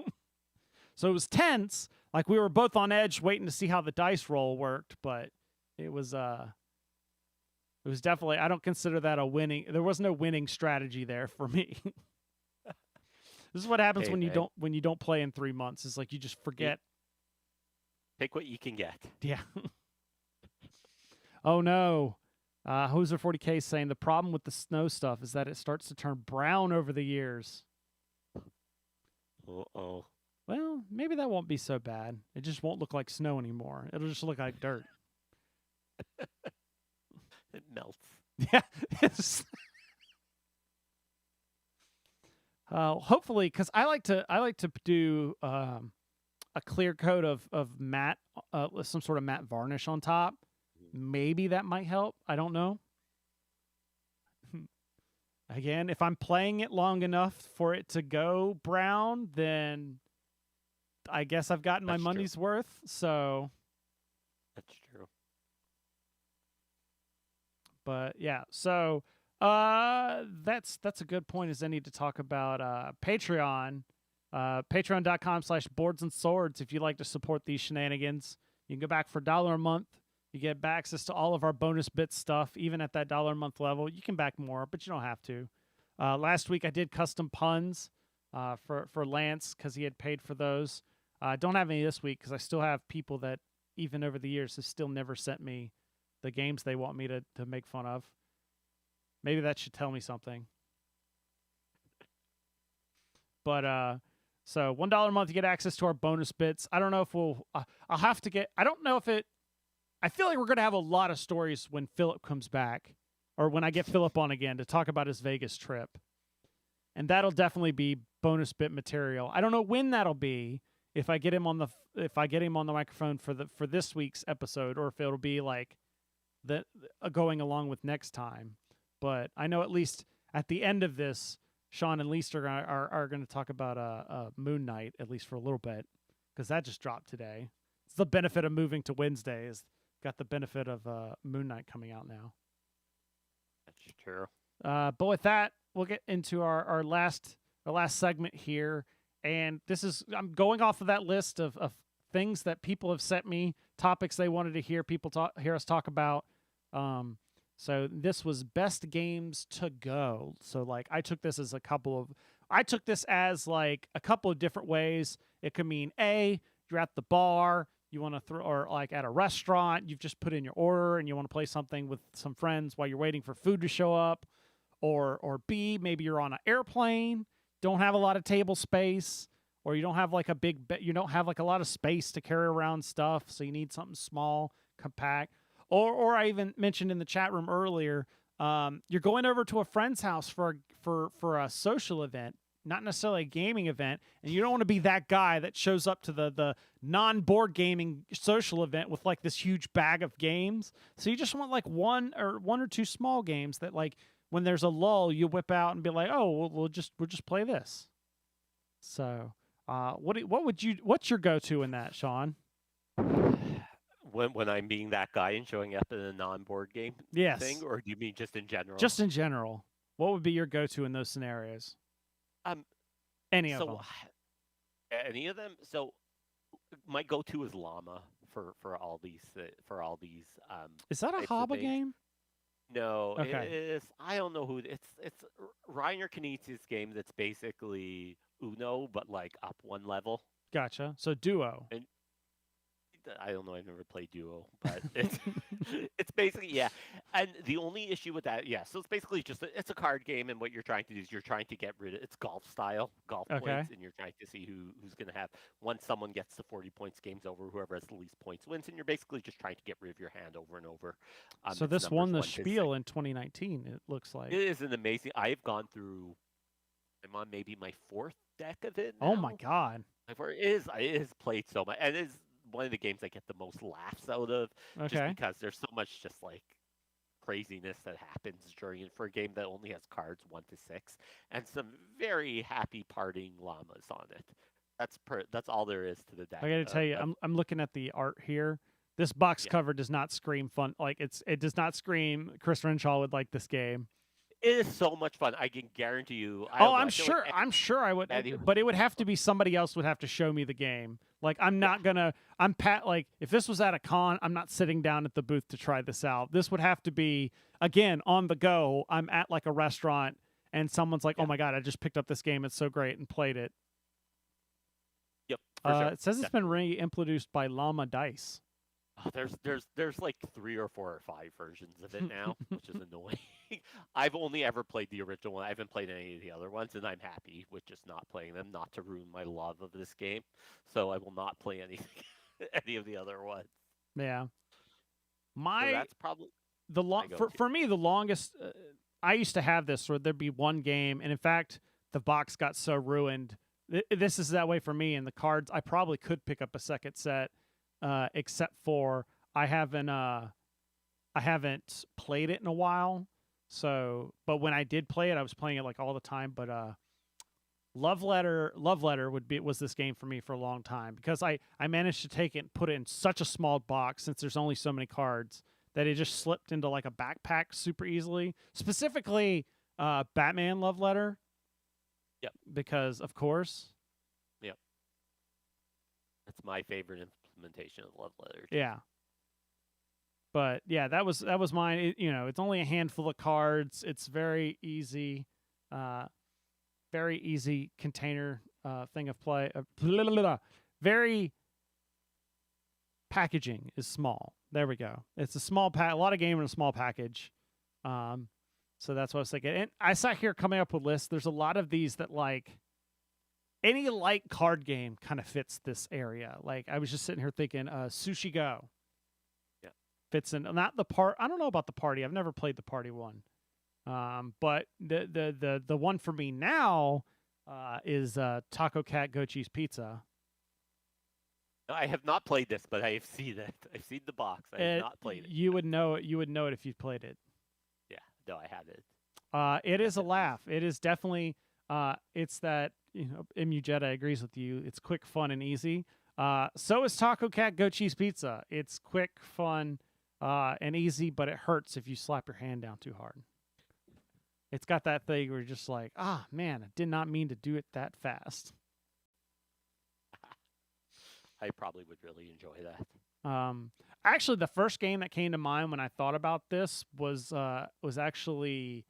So it was tense. Like we were both on edge waiting to see how the dice roll worked, but it was definitely, I don't consider that a winning. There was no winning strategy there for me. This is what happens when you don't play in 3 months. It's like you just forget. Take what you can get. Yeah. Oh no. Hoser 40K is saying the problem with the snow stuff is that it starts to turn brown over the years. Uh-oh. Well, maybe that won't be so bad. It just won't look like snow anymore. It'll just look like dirt. It melts. Yeah. Hopefully, because I like to do a clear coat of matte, with some sort of matte varnish on top, maybe that might help. I don't know. Again, if I'm playing it long enough for it to go brown, then I guess I've gotten my That's money's worth. So, That's true. but yeah, so that's a good point. Is I need to talk about Patreon, patreon.com/boards and swords. If you'd like to support these shenanigans, you can go back for $1 a month. You get access to all of our bonus bit stuff, even at that $1 a month level. You can back more, but you don't have to. Last week I did custom puns for Lance because he had paid for those. I don't have any this week because I still have people that, even over the years, have still never sent me the games they want me to make fun of. Maybe that should tell me something. But so $1 a month, you get access to our bonus bits. I don't know if I'll have to get. I don't know if it. I feel like we're gonna have a lot of stories when Philip comes back, or when I get Philip on again to talk about his Vegas trip, and that'll definitely be bonus bit material. I don't know when that'll be. If I get him on the microphone for this week's episode, or if it'll be like the going along with next time. But I know at least at the end of this, Shaun and Lisa are going to talk about Moon Knight, at least for a little bit, because that just dropped today. It's the benefit of moving to Wednesdays. Got the benefit of Moon Knight coming out now. That's true. But with that, we'll get into our last segment here. And I'm going off of that list of things that people have sent me, topics they wanted to hear hear us talk about. So this was best games to go. So like I took this as a couple of different ways. It could mean A, you're at the bar, you want to or like at a restaurant, you've just put in your order and you want to play something with some friends while you're waiting for food to show up. Or B, maybe you're on an airplane, don't have a lot of table space, or you don't have like you don't have like a lot of space to carry around stuff, so you need something small, compact. Or I even mentioned in the chat room earlier, you're going over to a friend's house for a social event, not necessarily a gaming event, and you don't want to be that guy that shows up to the non-board gaming social event with like this huge bag of games. So you just want like one or two small games that like when there's a lull, you whip out and be like, oh, we'll just play this. So, what's your go-to in that, Shaun? When I'm being that guy and showing up in a non-board game thing, or do you mean just in general? Just in general. What would be your go-to in those scenarios? Any of them. Any of them? So my go-to is Llama for all these Is that a Haba game? No, Okay. it is. I don't know who it's Reiner Knizia's game that's basically Uno but like up one level. Gotcha. So Duo. And I don't know. I've never played Duo, but it's basically, yeah. And the only issue with that, yeah. So it's basically just it's a card game, and what you're trying to do is you're trying to get rid of it's golf style, golf points, and you're trying to see who's going to have. Once someone gets to 40 points, game's over. Whoever has the least points wins, and you're basically just trying to get rid of your hand over and over. So this won the Spiel in 2019. It looks like it is an amazing. I've gone through. I'm on maybe my 4th deck of it now. Oh my god! It is played so much, and it is one of the games I get the most laughs out of, just because there's so much just like craziness that happens during it for a game that only has cards 1 to 6 and some very happy partying llamas on it. That's all there is to the deck. I got to tell you, I'm looking at the art here. This box cover does not scream fun. Like it does not scream Chris Renshaw would like this game. It is so much fun. I can guarantee you. I'm sure I would, but it would have to be somebody else would have to show me the game. Like I'm not gonna. Like if this was at a con, I'm not sitting down at the booth to try this out. This would have to be again on the go. I'm at like a restaurant and someone's like, "Oh my god, I just picked up this game. It's so great," and played it. Yep. For sure. It says it's been reintroduced by Llama Dice. Oh, there's like 3 or 4 or 5 versions of it now, which is annoying. I've only ever played the original one. I haven't played any of the other ones, and I'm happy with just not playing them, not to ruin my love of this game. So I will not play any of the other ones. Yeah. So that's probably for me the longest. I used to have this where there'd be one game, and in fact, the box got so ruined this is that way for me. And the cards, I probably could pick up a second set, except for I haven't played it in a while. So, but when I did play it, I was playing it like all the time. But Love Letter was this game for me for a long time, because I managed to take it and put it in such a small box, since there's only so many cards, that it just slipped into like a backpack super easily. Specifically, Batman Love Letter. Yep. Because of course. Yep. That's my favorite implementation of Love Letter. Yeah. But yeah, that was mine. It's only a handful of cards. It's very easy. Very easy container thing of play. Very packaging is small. There we go. It's a small a lot of game in a small package. So that's what I was thinking. And I sat here coming up with lists. There's a lot of these that, like, any light card game kind of fits this area. Like, I was just sitting here thinking, Sushi Go. Yeah. Fits in. Not the part. I don't know about the party. I've never played the party one. But the one for me now is Taco Cat Goat Cheese Pizza. I have not played this, but I have seen it. I've seen the box. I have not played it. You would know it. You would know it if you played it. Yeah, no, I haven't. It is a laugh. It is definitely. It's that, Imu Jedi agrees with you. It's quick, fun, and easy. So is Taco Cat Goat Cheese Pizza. It's quick, fun, and easy, but it hurts if you slap your hand down too hard. It's got that thing where you're just like, man, I did not mean to do it that fast. I probably would really enjoy that. Actually, the first game that came to mind when I thought about this was actually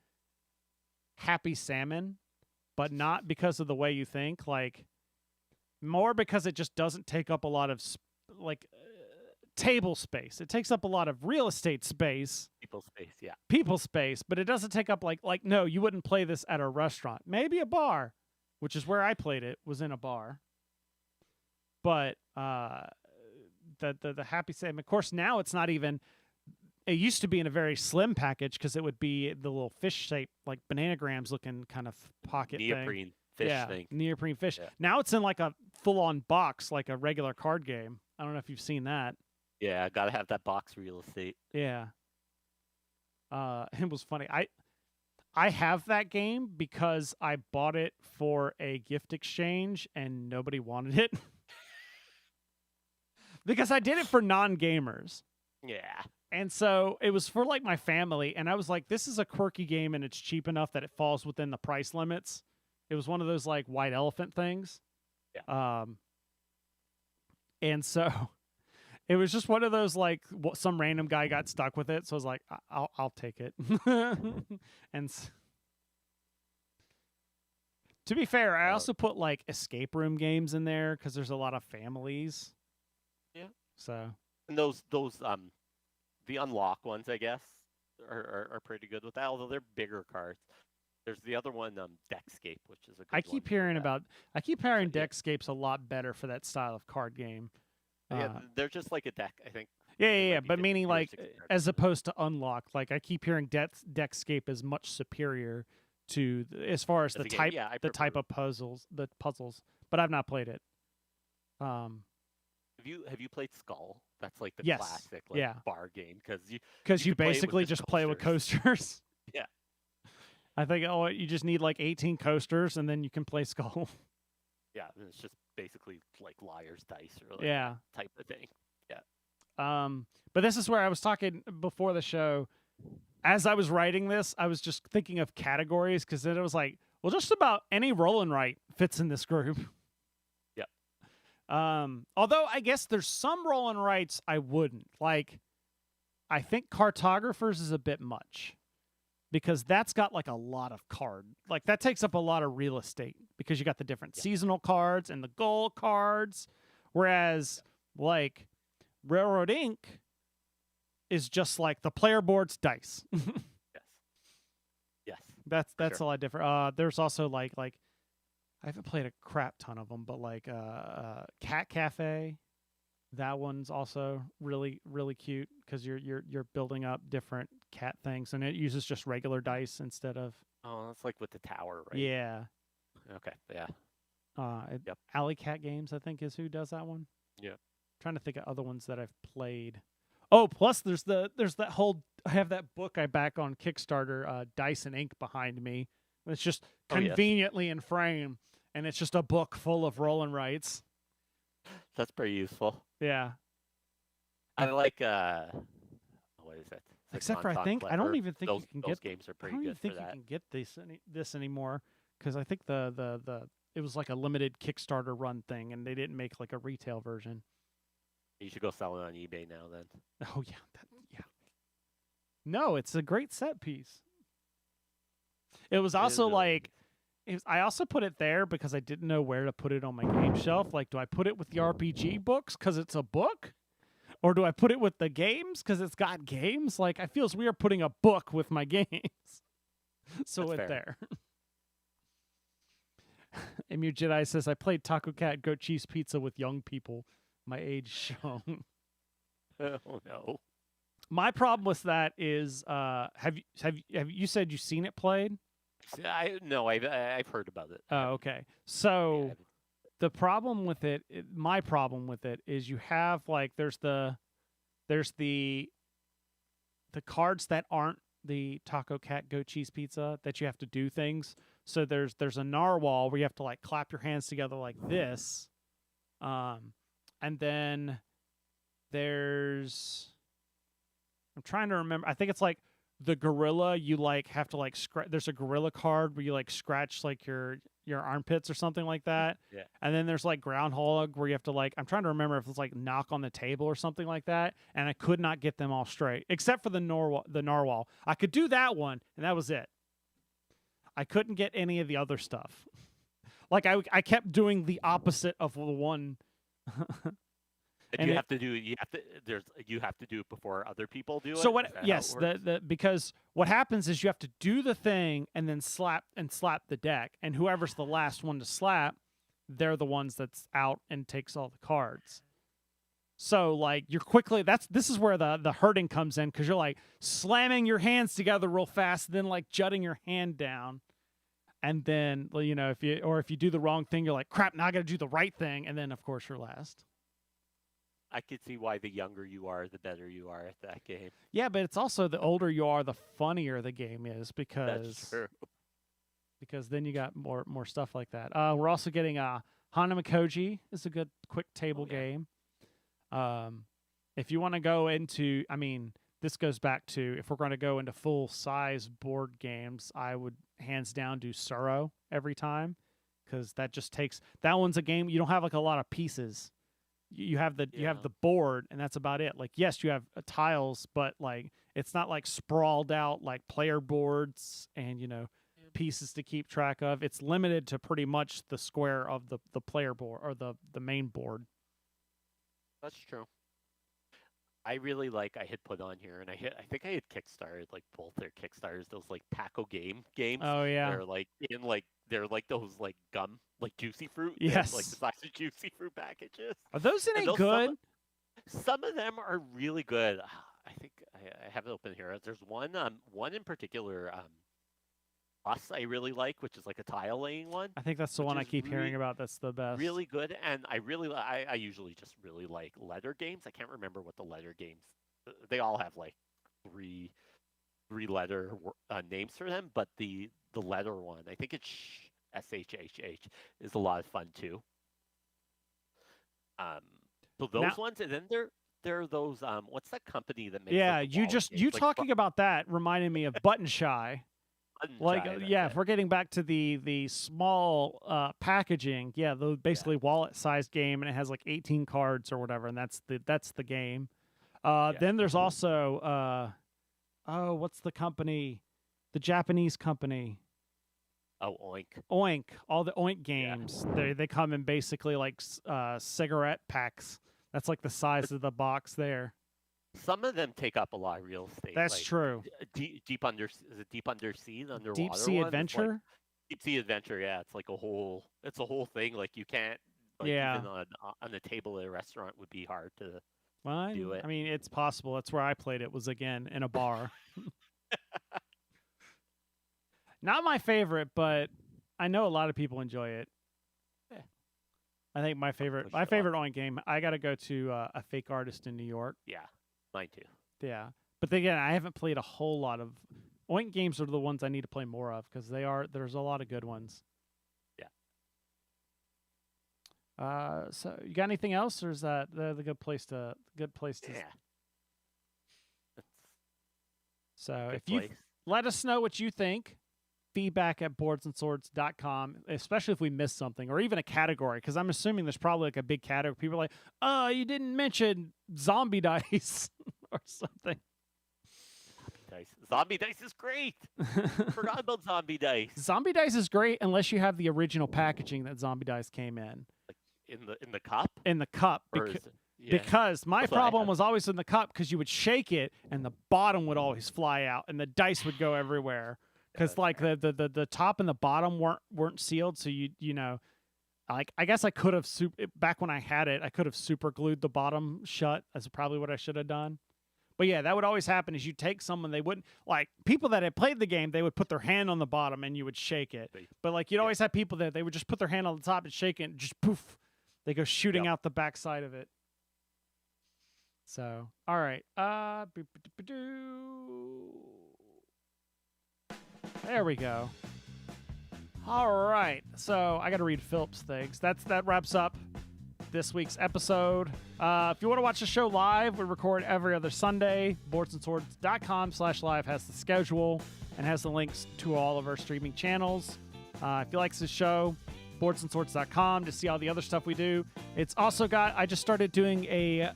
Happy Salmon, but not because of the way you think. Like, more because it just doesn't take up a lot of table space. It takes up a lot of real estate space. People space, yeah. People space, but it doesn't take up like no, you wouldn't play this at a restaurant. Maybe a bar, which is where I played it, was in a bar. But the Happy Salmon, of course, now it's not even. It used to be in a very slim package because it would be the little fish shape, like bananagrams looking kind of pocket neoprene thing. Fish thing. Neoprene fish. Yeah. Now it's in like a full-on box, like a regular card game. I don't know if you've seen that. Yeah, gotta have that box real estate. Yeah. It was funny. I have that game because I bought it for a gift exchange and nobody wanted it. Because I did it for non-gamers. Yeah. And so it was for like my family, and I was like, this is a quirky game and it's cheap enough that it falls within the price limits. It was one of those like white elephant things. Yeah. And so it was just one of those like some random guy got stuck with it, so I was like, I'll take it. And to be fair, I also put like escape room games in there because there's a lot of families. Yeah. So. And those the unlock ones, I guess, are pretty good with that. Although they're bigger cards. There's the other one, Deckscape, which is a good one. I keep hearing Deckscape's a lot better for that style of card game. Yeah, they're just like a deck, I think. Yeah. But meaning like, as opposed to Unlock, like I keep hearing Deckscape is much superior to as far as the type of puzzles. But I've not played it. Have you played Skull? That's like the yes. classic bar game because you basically just play with coasters. Yeah. I think you just need like 18 coasters and then you can play Skull. Yeah, and it's just basically like liar's dice or like type of thing. Yeah. But this is where I was talking before the show. As I was writing this, I was just thinking of categories because then it was like, well, just about any roll and write fits in this group. Although I guess there's some roll and writes I wouldn't. Like, I think Cartographers is a bit much because that's got like a lot of like that takes up a lot of real estate because you got the different seasonal cards and the goal cards, whereas like Railroad Inc. is just like the player board's dice. Yes. That's a lot different. There's also like I haven't played a crap ton of them, but like Cat Cafe, that one's also really, really cute because you're building up different cat things, and it uses just regular dice instead of. Oh, that's like with the tower, right? Yeah. Okay. Yeah. Yep. Alley Cat Games, I think, is who does that one. Yeah. Trying to think of other ones that I've played. Oh, plus there's that whole, I have that book I back on Kickstarter, Dice and Ink, behind me. It's just Oh, yes. conveniently in frame, and it's just a book full of roll and writes. That's pretty useful. Yeah. I like what is it? It's Except for I Montauk don't Clever. even think those, you can those get games are I pretty don't even good think for you that. can get this anymore, because I think the it was like a limited Kickstarter run thing, and they didn't make like a retail version. You should go sell it on eBay now then. Oh yeah, yeah. No, it's a great set piece. It was also like, I also put it there because I didn't know where to put it on my game shelf. Like, do I put it with the RPG books because it's a book? Or do I put it with the games because it's got games? Like, I feels weird putting a book with my games. So That's it's fair. there. Emu Jedi says, I played Taco Cat Goat Cheese Pizza with young people. My age shown. Oh no. My problem with that is, have you said you've seen it played? I've heard about it. Oh, okay. So the problem with it, my problem with it is you have like there's the cards that aren't the Taco Cat Goat Cheese Pizza that you have to do things. So there's a narwhal where you have to like clap your hands together like this, and then there's, I'm trying to remember. I think it's like the gorilla. You like have to like scratch. There's a gorilla card where you like scratch like your armpits or something like that. Yeah. And then there's like groundhog where you have to like, I'm trying to remember if it's like knock on the table or something like that. And I could not get them all straight except for the narwhal. I could do that one, and that was it. I couldn't get any of the other stuff. Like I kept doing the opposite of the one. You have to do it before other people do it. So what? Is that how Yes, it works? because what happens is you have to do the thing and then slap the deck, and whoever's the last one to slap, they're the ones that's out and takes all the cards. So like you're quickly, this is where the hurting comes in, because you're like slamming your hands together real fast, then like jutting your hand down, and then if you do the wrong thing, you're like, crap, now I got to do the right thing, and then of course you're last. I could see why the younger you are, the better you are at that game. Yeah, but it's also the older you are, the funnier the game is, That's true. because then you got more stuff like that. We're also getting Hanamakoji is a good quick table game. If you want to go into, I mean, this goes back to, if we're going to go into full size board games, I would hands down do Suro every time, because that one's a game you don't have like a lot of pieces. You have the board, and that's about it. Like, yes, you have tiles, but like it's not like sprawled out like player boards and pieces to keep track of. It's limited to pretty much the square of the player board or the main board. That's true. I really I had put on here, and I think I had kickstarted like both their kickstarters, those like Paco games. Oh yeah, they're like those like gum, like juicy fruit. Yes, like the size of juicy fruit packages. Are those any good? Some of them are really good. I think I have it open here. There's one in particular Us I really like, which is like a tile laying one. I think that's the one I keep hearing about. That's the best. Really good, and I usually just really like letter games. I can't remember what the letter games. They all have like three letter names for them, but the letter one, I think it's SHHH, is a lot of fun too. So those ones, and then there are those what's that company that makes? Yeah, like you talking about that reminded me of Button Shy. Like if we're getting back to the small packaging, those basically wallet-sized game, and it has like 18 cards or whatever, and that's the game. Then there's also what's the company? The Japanese company. Oh, Oink. Oink. All the Oink games. Yeah. They come in basically like cigarette packs. That's like the size of the box there. Some of them take up a lot of real estate. That's true. Deep Undersea, underwater Deep Sea Adventure? Like, Deep Sea Adventure, yeah. It's like a whole thing. Like you can't, even on the table at a restaurant would be hard to do it. I mean, it's possible. That's where I played it, was again in a bar. Not my favorite, but I know a lot of people enjoy it. I think my favorite Oink game, I got to go to a Fake Artist in New York. Yeah, mine too. Yeah. But then again, I haven't played a whole lot of Oink games are the ones I need to play more of because there's a lot of good ones. Yeah. So you got anything else, or is that the good place to Yeah. So Good if you place. let us know what you think, feedback at boardsandswords.com, especially if we missed something or even a category, because I'm assuming there's probably like a big category. People are like, oh, you didn't mention zombie dice or something. Zombie dice is great. Forgot about zombie dice. Zombie dice is great unless you have the original packaging that zombie dice came in. In the cup? In the cup. Or is it- yeah. Because my That's what I problem have. was always in the cup because you would shake it and the bottom would always fly out and the dice would go everywhere. Because that's like the top and the bottom weren't sealed, so you know, like I guess I could have back when I had it, I could have super glued the bottom shut. That's probably what I should have done. But yeah, that would always happen. Is you take someone, they wouldn't like people that had played the game, they would put their hand on the bottom and you would shake it. But like you'd always have people that they would just put their hand on the top and shake it, and just poof, they go shooting out the back side of it. So all right, there we go. All right, so I got to read Philip's things. That wraps up this week's episode. If you want to watch the show live, we record every other Sunday. Boardsandswords.com/live has the schedule and has the links to all of our streaming channels. If you like this show, boardsandswords.com to see all the other stuff we do. It's also I just started doing a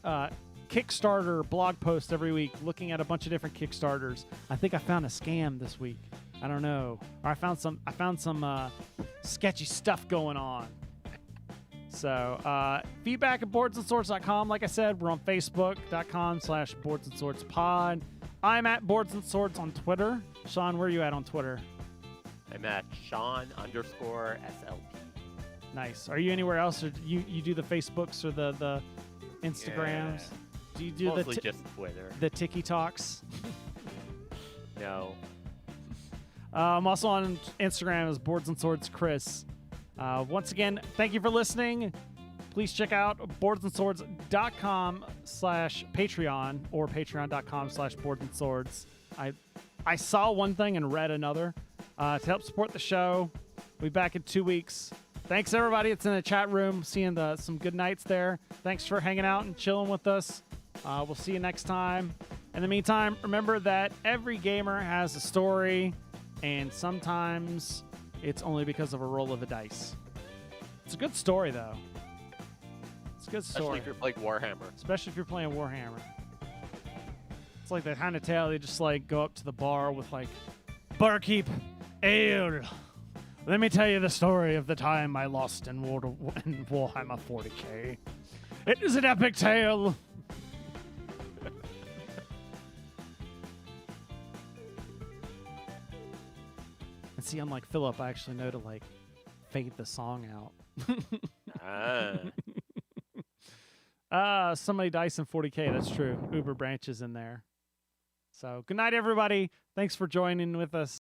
Kickstarter blog post every week looking at a bunch of different Kickstarters. I think I found a scam this week. I don't know. Or I found some sketchy stuff going on. So feedback at boardsandswords.com. Like I said, we're on facebook.com/boardsandswordspod. I'm at Boards and Swords on Twitter. Shaun, where are you at on Twitter? I'm at Shaun_SLP. Nice. Are you anywhere else, or you do the Facebooks or the Instagrams? Yeah. Do you do Mostly just Twitter. the Tiki Talks? No. I'm also on Instagram as Boards and Swords Chris. Once again, thank you for listening. Please check out boardsandswords.com/Patreon or patreon.com/boardsandswords. I saw one thing and read another. To help support the show, we'll be back in 2 weeks. Thanks, everybody. It's in the chat room. Seeing some good nights there. Thanks for hanging out and chilling with us. We'll see you next time. In the meantime, remember that every gamer has a story, and sometimes it's only because of a roll of the dice. It's a good story, though. It's a good story. Especially if you're playing Warhammer. Especially if you're playing Warhammer. It's like that kind of tale. They just like go up to the bar with like, barkeep, ale. Let me tell you the story of the time I lost in Warhammer 40k. It is an epic tale. And see, unlike Philip, I actually know to like fade the song out. Somebody dice in 40k. That's true. Uber branches in there. So good night, everybody. Thanks for joining with us.